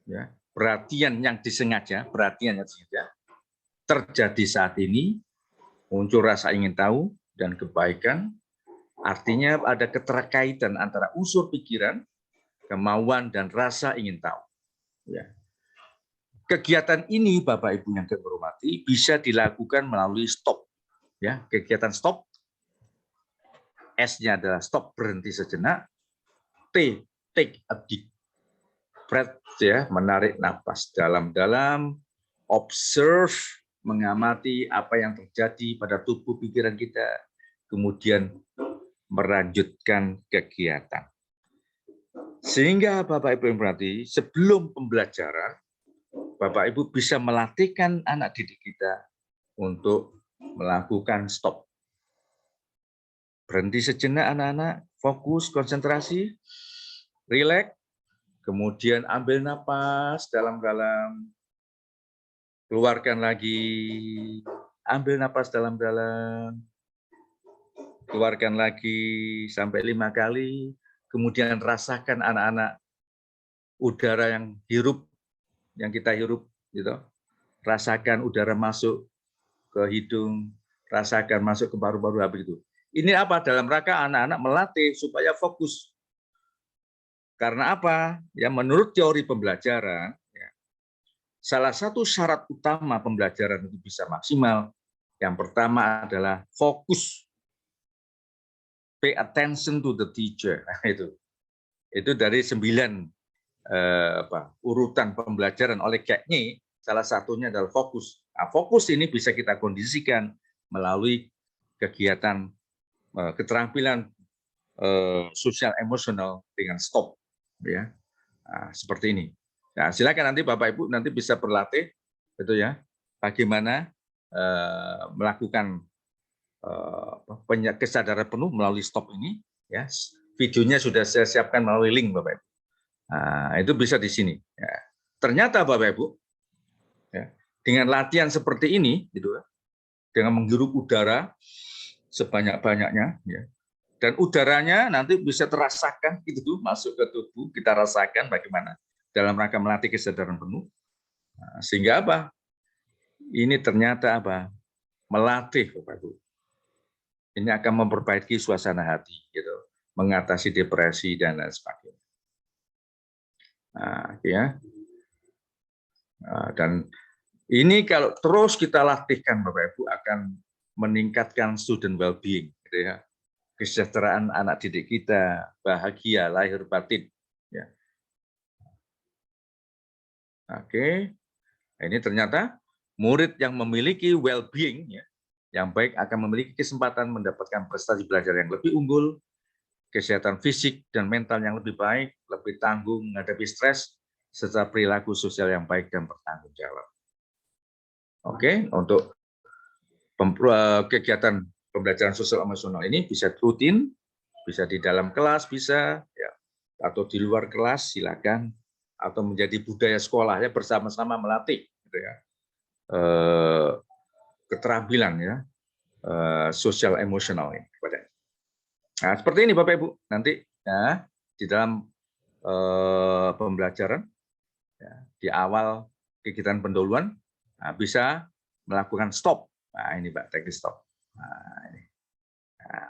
ya, perhatian yang disengaja, terjadi saat ini, muncul rasa ingin tahu dan kebaikan, artinya ada keterkaitan antara unsur pikiran, kemauan, dan rasa ingin tahu. Ya. Kegiatan ini, Bapak Ibu yang kami hormati, bisa dilakukan melalui stop. Ya, kegiatan stop, S-nya adalah stop, berhenti sejenak. T, take a deep breath, ya, menarik napas dalam-dalam, observe, mengamati apa yang terjadi pada tubuh pikiran kita, kemudian melanjutkan kegiatan. Sehingga Bapak Ibu yang berarti, sebelum pembelajaran, Bapak Ibu bisa melatihkan anak didik kita untuk melakukan stop. Berhenti sejenak anak-anak, fokus, konsentrasi, rileks, kemudian ambil napas dalam-dalam, keluarkan lagi, ambil napas dalam-dalam, keluarkan lagi sampai 5 kali, kemudian rasakan anak-anak udara yang kita hirup, gitu. Rasakan udara masuk ke hidung, rasakan masuk ke paru-paru, habis itu. Ini apa? Dalam rangka anak-anak melatih supaya fokus. Karena apa? Ya, menurut teori pembelajaran, ya, salah satu syarat utama pembelajaran itu bisa maksimal, yang pertama adalah fokus. Pay attention to the teacher. Nah, itu dari 9 urutan pembelajaran oleh Gagne, salah satunya adalah fokus. Nah, fokus ini bisa kita kondisikan melalui kegiatan keterampilan sosial emosional dengan stop, ya. Nah, seperti ini. Nah, silakan nanti Bapak Ibu nanti bisa berlatih, itu ya, bagaimana melakukan kesadaran penuh melalui stop ini, ya. Videonya sudah saya siapkan melalui link, Bapak Ibu. Nah, itu bisa di sini. Ya. Ternyata Bapak Ibu, ya, dengan latihan seperti ini, gitu, dengan menghirup udara sebanyak-banyaknya, ya, dan udaranya nanti bisa terasakan, gitu, masuk ke tubuh, kita rasakan bagaimana dalam rangka melatih kesadaran penuh. Nah, sehingga apa? Ini ternyata apa? Melatih, Bapak Ibu. Ini akan memperbaiki suasana hati, gitu, mengatasi depresi dan lain sebagainya. Nah, ya. Nah, dan ini kalau terus kita latihkan, Bapak Ibu, akan meningkatkan student well-being, gitu ya. Kesejahteraan anak didik kita, bahagia lahir batin. Ya. Oke, ini ternyata murid yang memiliki well-being, ya, yang baik akan memiliki kesempatan mendapatkan prestasi belajar yang lebih unggul, kesehatan fisik dan mental yang lebih baik, lebih tangguh menghadapi stres, serta perilaku sosial yang baik dan bertanggung jawab. Oke, untuk kegiatan pembelajaran sosial emosional ini bisa rutin, bisa di dalam kelas, bisa, ya, atau di luar kelas, silakan, atau menjadi budaya sekolah, ya, bersama-sama melatih, gitu ya, keterampilan, ya, sosial emosional ini. Nah, seperti ini Bapak Ibu, nanti, ya, di dalam pembelajaran, ya, di awal kegiatan pendahuluan, nah, bisa melakukan stop. Nah, ini Pak, teknik stop. Nah, ini. Nah,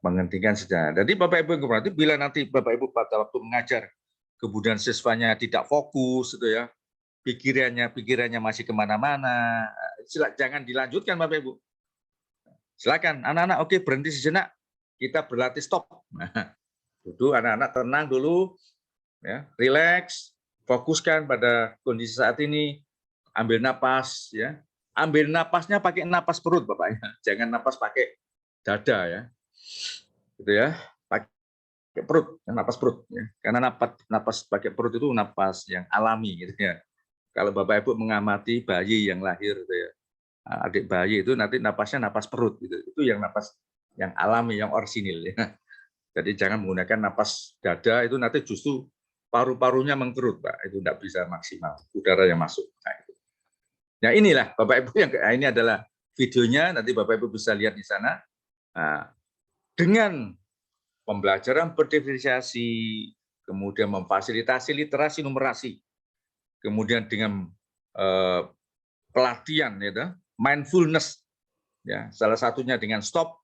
menghentikan sejenak. Jadi Bapak Ibu yang berarti bila nanti Bapak Ibu pada waktu mengajar, kemudian siswanya tidak fokus, gitu ya, pikirannya masih kemana-mana, jangan dilanjutkan Bapak Ibu. Silakan, anak-anak, oke, berhenti sejenak, kita berlatih stop. Nah, duduk, anak-anak tenang dulu, ya, rileks, fokuskan pada kondisi saat ini, ambil napas, ya, ambil napasnya pakai napas perut, Bapak, ya. Jangan napas pakai dada, ya, gitu ya, pakai perut, napas perut, ya. Karena napas pakai perut itu napas yang alami, gitu ya. Kalau Bapak Ibu mengamati bayi yang lahir, gitu ya, adik bayi itu nanti napasnya napas perut, gitu. Itu yang napas yang alami, yang orisinil, ya. Jadi jangan menggunakan napas dada, itu nanti justru paru-parunya mengkerut, Pak. Itu tidak bisa maksimal, udara yang masuk. Nah, itu. Nah, inilah Bapak Ibu yang ini adalah videonya, nanti Bapak Ibu bisa lihat di sana. Nah, dengan pembelajaran berdiferensiasi, kemudian memfasilitasi literasi numerasi, kemudian dengan pelatihan, ya, mindfulness, ya, salah satunya dengan stop,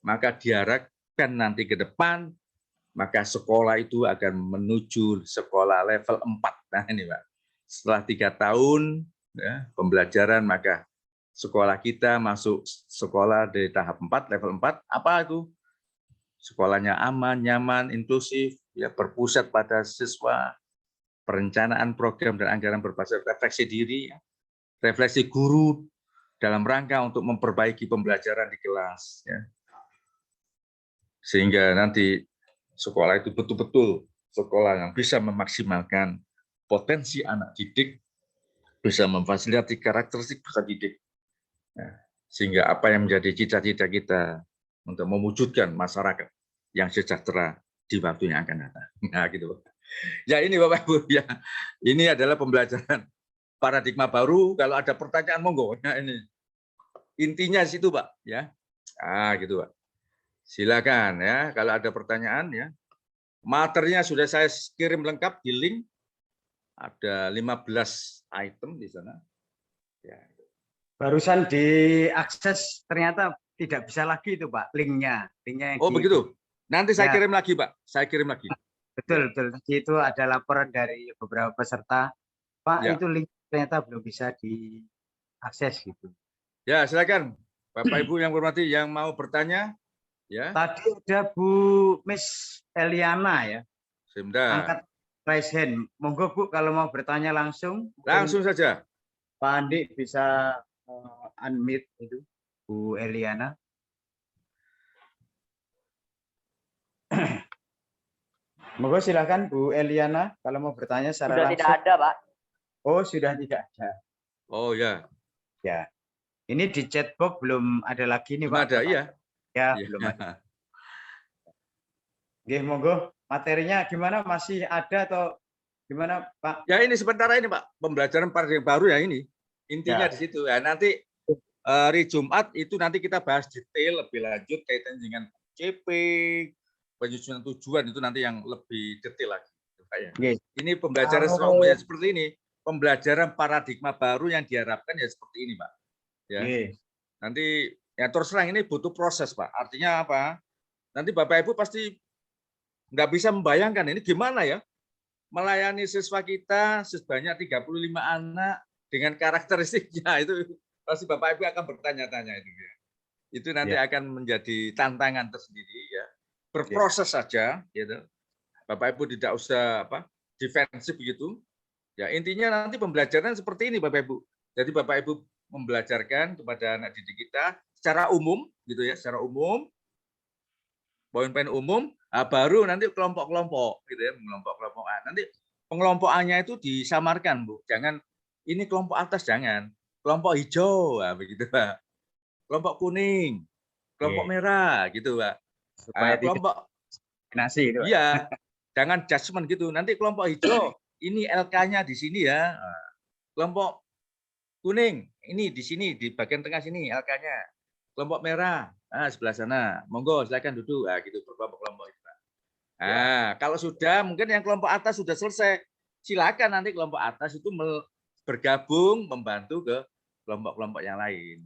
maka diharapkan nanti ke depan, maka sekolah itu akan menuju sekolah level 4. Nah ini Pak, setelah 3 tahun ya, pembelajaran, maka sekolah kita masuk sekolah dari tahap 4, level 4, apa itu? Sekolahnya aman, nyaman, inklusif, ya, berpusat pada siswa, perencanaan program dan anggaran berbasis refleksi diri, ya, refleksi guru dalam rangka untuk memperbaiki pembelajaran di kelas, ya. Sehingga nanti sekolah itu betul-betul sekolah yang bisa memaksimalkan potensi anak didik, bisa memfasilitasi karakteristik peserta didik, ya, sehingga apa yang menjadi cita-cita kita untuk mewujudkan masyarakat yang sejahtera di waktu yang akan datang. Nah, gitu. Ya ini Bapak Ibu, ya, ini adalah pembelajaran paradigma baru. Kalau ada pertanyaan monggo. Nah, ini intinya di situ Pak, ya. Gitu Pak. Silakan ya, kalau ada pertanyaan ya. Materinya sudah saya kirim lengkap di link. Ada 15 item di sana. Ya. Barusan diakses ternyata tidak bisa lagi itu Pak, linknya. Linknya yang Oh begitu. Nanti saya ya, kirim lagi Pak. Saya kirim lagi. betul, betul. Tadi itu ada laporan dari beberapa peserta. Pak, Ya. itu link ternyata belum bisa diakses gitu. Ya, silakan Bapak Ibu yang hormati yang mau bertanya, ya. Tadi ada Bu Miss Eliana ya, Sebentar. angkat raise hand. Monggo Bu kalau mau bertanya langsung. Langsung saja. Pak Andi bisa unmute itu Bu Eliana. Monggo silakan Bu Eliana kalau mau bertanya secara Sudah langsung. tidak ada, Pak. Oh, sudah tidak ada. Oh ya. Ya. Ini di chat box belum ada lagi nih Belum Pak. ada, iya. Ya, Ya. belum ada. Oke, monggo. Materinya gimana? Masih ada atau gimana, Pak? Ya ini sementara ini Pak, pembelajaran paradigma baru ya ini. Intinya Ya. di situ. Ya, nanti hari Jumat itu nanti kita bahas detail lebih lanjut kaitan dengan CP, penyusunan tujuan itu nanti yang lebih detail lagi. Ya. Yes. Ini pembelajaran semuanya seperti ini. Pembelajaran paradigma baru yang diharapkan ya seperti ini Pak. Ya. Yes. Nanti ya terus terang ini butuh proses Pak. Artinya apa? Nanti Bapak Ibu pasti nggak bisa membayangkan ini gimana ya melayani siswa kita sebanyak 35 anak dengan karakteristiknya itu pasti Bapak Ibu akan bertanya-tanya itu ya. Itu nanti akan menjadi tantangan tersendiri ya. Berproses saja gitu. Bapak Ibu tidak usah defensif gitu. Ya intinya nanti pembelajaran seperti ini Bapak Ibu. Jadi Bapak Ibu membelajarkan kepada anak didik kita secara umum gitu ya, secara umum. Poin-poin umum, baru nanti kelompok-kelompok gitu ya, kelompok-kelompok. Nanti pengelompokannya itu disamarkan, Bu. Jangan ini kelompok atas jangan. Kelompok hijau, begitu, Pak. Kelompok kuning, kelompok merah gitu, Pak. Supaya kelompok nasi itu. Iya. Jangan judgement gitu. Nanti kelompok hijau ini LK-nya di sini ya. Kelompok kuning ini di sini di bagian tengah sini LK-nya. Kelompok merah, sebelah sana, monggo silakan duduk, gitu berkelompok-kelompok itu. Kalau sudah mungkin yang kelompok atas sudah selesai, silakan nanti kelompok atas itu bergabung membantu ke kelompok-kelompok yang lain.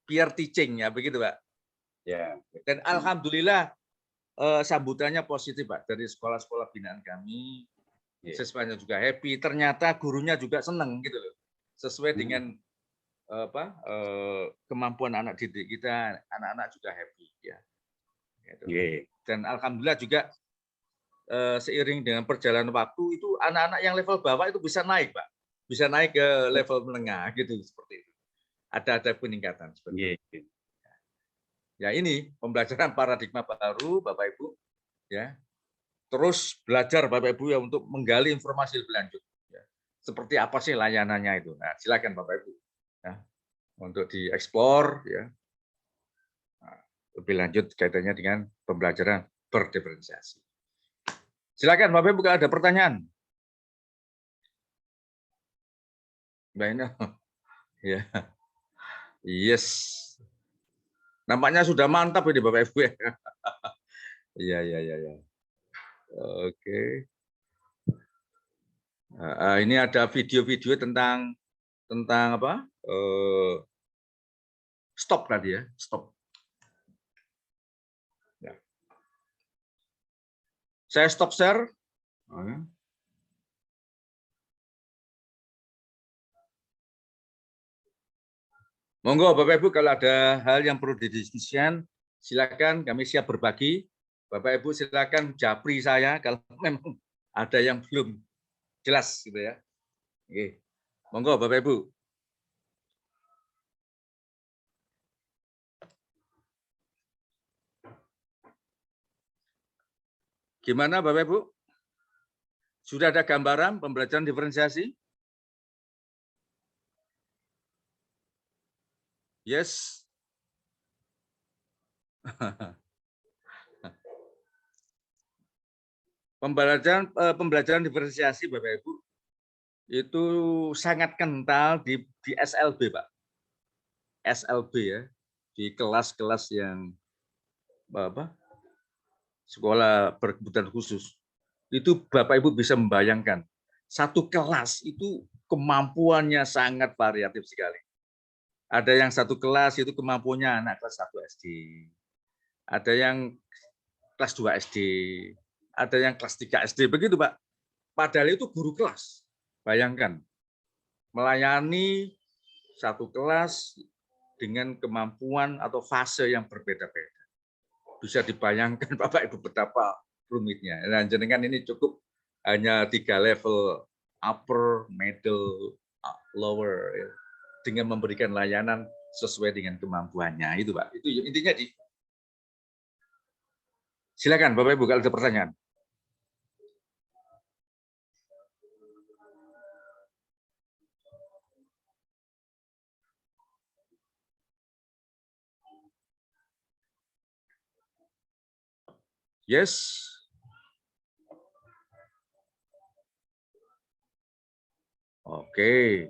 Peer teaching ya begitu Pak. Ya. Dan alhamdulillah sambutannya positif Pak dari sekolah-sekolah binaan kami, siswanya juga happy, ternyata gurunya juga senang gitu loh, sesuai dengan kemampuan anak didik kita, anak-anak juga happy ya. Dan alhamdulillah juga seiring dengan perjalanan waktu itu anak-anak yang level bawah itu bisa naik Pak, bisa naik ke level menengah gitu seperti itu. Ada peningkatan seperti itu. Ya ini pembelajaran paradigma baru Bapak Ibu ya. Terus belajar Bapak Ibu ya untuk menggali informasi lebih lanjut. Ya. Seperti apa sih layanannya itu? Nah, silakan Bapak Ibu. Ya, untuk dieksplor ya lebih lanjut kaitannya dengan pembelajaran berdiferensiasi. Silakan Bapak Ibu kalau ada pertanyaan. Mbak Ina, ya, yes, nampaknya sudah mantap ini Bapak Ibu ya. Iya. Oke. Ini ada video-video tentang apa? Stop tadi ya, stop. Ya. Saya stop share. Monggo Bapak Ibu, kalau ada hal yang perlu didiskusikan, silakan, kami siap berbagi. Bapak Ibu silakan japri saya kalau memang ada yang belum jelas gitu ya. Oke. Monggo Bapak Ibu. Gimana Bapak Ibu? Sudah ada gambaran pembelajaran diferensiasi? Yes. Pembelajaran diferensiasi Bapak Ibu itu sangat kental di SLB, Pak. SLB ya, di kelas-kelas yang apa? Sekolah berkebutuhan khusus. Itu Bapak Ibu bisa membayangkan, satu kelas itu kemampuannya sangat variatif sekali. Ada yang satu kelas itu kemampuannya anak kelas 1 SD. Ada yang kelas 2 SD. Ada yang kelas 3 SD. Begitu, Pak. Padahal itu guru kelas. Bayangkan, melayani satu kelas dengan kemampuan atau fase yang berbeda-beda. Bisa dibayangkan Bapak Ibu betapa rumitnya. Nah, jenengan ini cukup hanya 3 level, upper, middle, lower, ya, dengan memberikan layanan sesuai dengan kemampuannya. Itu Pak, itu intinya. Silakan Bapak Ibu kalau ada pertanyaan. Yes. Oke.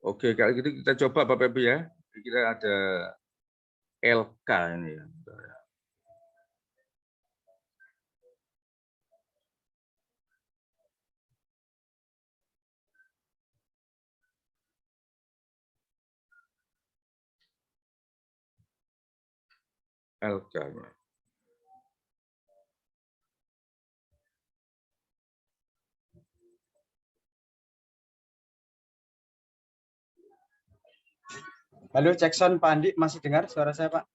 Oke, kalau gitu kita coba Bapak Ibu ya. Kita ada LK ini ya. LK-nya. Halo, cek sound Pak Andi, masih dengar suara saya Pak?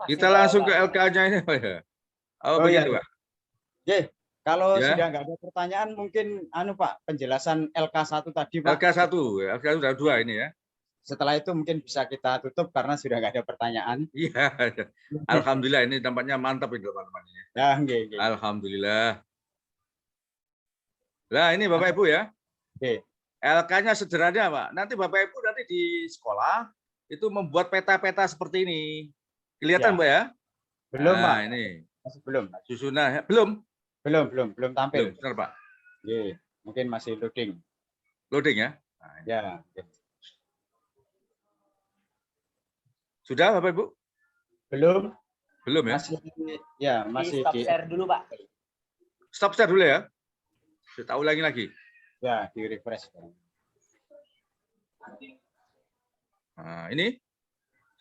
Kita langsung ke LK-nya ini Pak ya. Oh, begitu iya. Pak. Oke, kalau Ya. sudah nggak ada pertanyaan mungkin Pak, penjelasan LK1 tadi Pak. LK1 sudah 2 ini ya. Setelah itu mungkin bisa kita tutup karena sudah nggak ada pertanyaan. Iya. Alhamdulillah ini tampaknya mantap ini teman-teman. Ya, enggak. Alhamdulillah. Nah, ini Bapak Ibu ya. Oke. LK-nya sederhana, Pak. Nanti Bapak Ibu nanti di sekolah itu membuat peta-peta seperti ini. Kelihatan, Ya. Pak ya? Belum, nah, Pak. Ini. Masih belum. Susunan belum? Belum tampil. Belum, benar, Pak. Oke, mungkin masih loading. Loading ya? Nah, ya. Sudah, Bapak Ibu? Belum. Belum ya? Masih stop share dulu, Pak. Stop share dulu ya. Kita ulangi lagi. Ya, di refresh. Nah, ini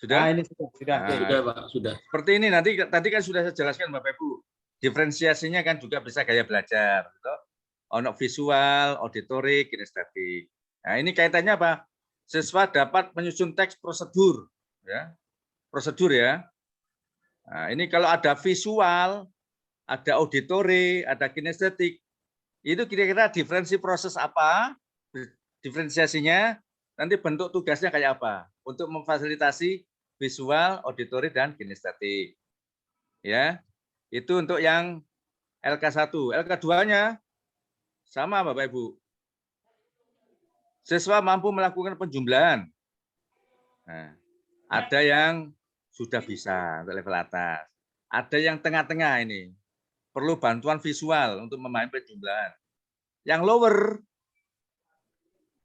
sudah? Nah, ini sudah. Sudah, Pak, sudah. Seperti ini nanti tadi kan sudah saya jelaskan Bapak Ibu. Diferensiasinya kan juga bisa gaya belajar, gitu. Ono visual, auditorik, kinestetik. Nah, ini kaitannya apa? Siswa dapat menyusun teks prosedur, ya. Prosedur ya. Nah, ini kalau ada visual, ada auditorik, ada kinestetik, itu kira-kira diferensi proses apa? Diferensiasinya, nanti bentuk tugasnya kayak apa? Untuk memfasilitasi visual, auditorik, dan kinestetik. Ya, itu untuk yang LK1. LK2-nya sama Bapak Ibu. Siswa mampu melakukan penjumlahan. Nah, ada yang sudah bisa untuk level atas. Ada yang tengah-tengah ini. Perlu bantuan visual untuk memahami penjumlahan. Yang lower,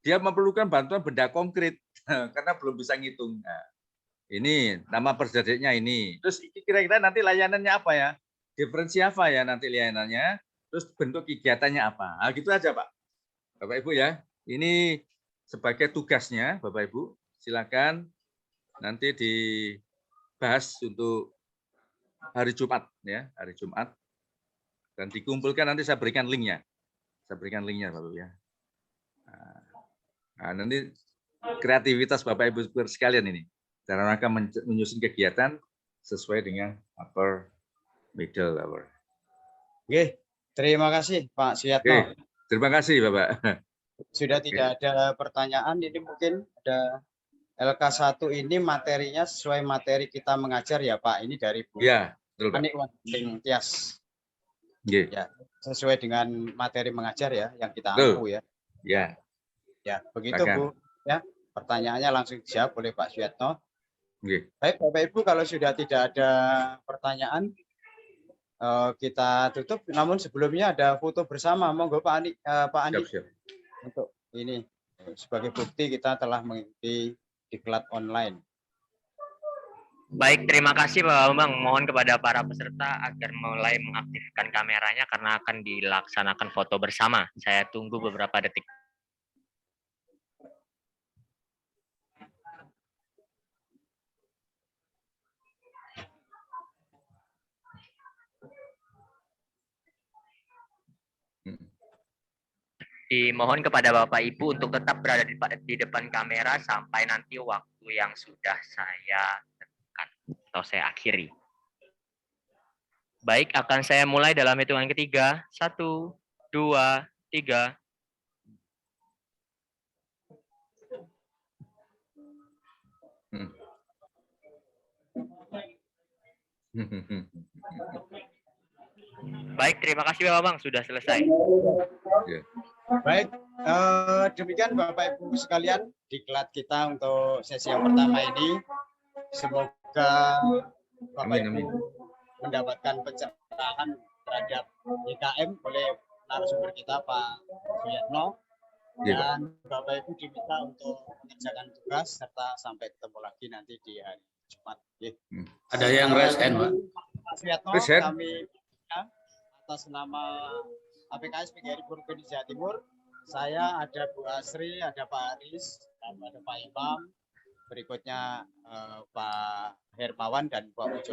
dia memerlukan bantuan benda konkret karena belum bisa ngitung. Nah, Ini nama perjadeknya ini. Terus kira-kira nanti layanannya apa ya? Diferensi apa ya nanti layanannya? Terus bentuk kegiatannya apa? Nah, gitu aja Pak. Bapak Ibu ya. Ini sebagai tugasnya Bapak Ibu. Silakan nanti dibahas untuk hari Jumat ya, hari Jumat. Dan dikumpulkan nanti saya berikan linknya. Saya berikan linknya Bapak Ibu ya. Nah, nanti kreativitas Bapak Ibu sekalian ini. Dalam rangka menyusun kegiatan sesuai dengan upper, middle, lower. Oke, terima kasih Pak Suyatno. Oke, terima kasih Bapak. Sudah tidak ada pertanyaan, ini mungkin ada LK1 ini materinya sesuai materi kita mengajar ya Pak. Ini dari Bu Ya, betul Pak. Anik Wanding Tias. Oke. Ya, sesuai dengan materi mengajar ya yang kita Betul. ampu ya. Ya, Ya, begitu silakan. Bu. Ya, pertanyaannya langsung dijawab oleh Pak Suyatno. Oke. Baik Bapak Ibu, kalau sudah tidak ada pertanyaan kita tutup. Namun sebelumnya ada foto bersama. Monggo Pak Andi, Pak Andi. Siap, siap. Untuk ini sebagai bukti kita telah mengikuti diklat online. Baik, terima kasih Pak Bambang. Mohon kepada para peserta agar mulai mengaktifkan kameranya karena akan dilaksanakan foto bersama. Saya tunggu beberapa detik. Dimohon kepada Bapak Ibu untuk tetap berada di depan kamera sampai nanti waktu yang sudah saya tentukan atau saya akhiri. Baik, akan saya mulai dalam hitungan ketiga. 1, 2, 3. Baik, terima kasih Bapak Bang, sudah selesai. Baik, demikian Bapak Ibu sekalian diklat kita untuk sesi yang pertama ini. Semoga Bapak Ibu mendapatkan pencerahan terhadap IKM oleh narasumber kita Pak Suyatno. Dan Bapak Ibu diminta untuk mengerjakan tugas serta sampai ketemu lagi nanti di hari Jumat. Ada yang raise hand, Pak. Pak Suyatno, kami atas nama APKS PGRI Provinsi Jawa Timur, saya ada Bu Asri, ada Pak Aris, ada Pak Imam, berikutnya Pak Hermawan dan Pak Ujo.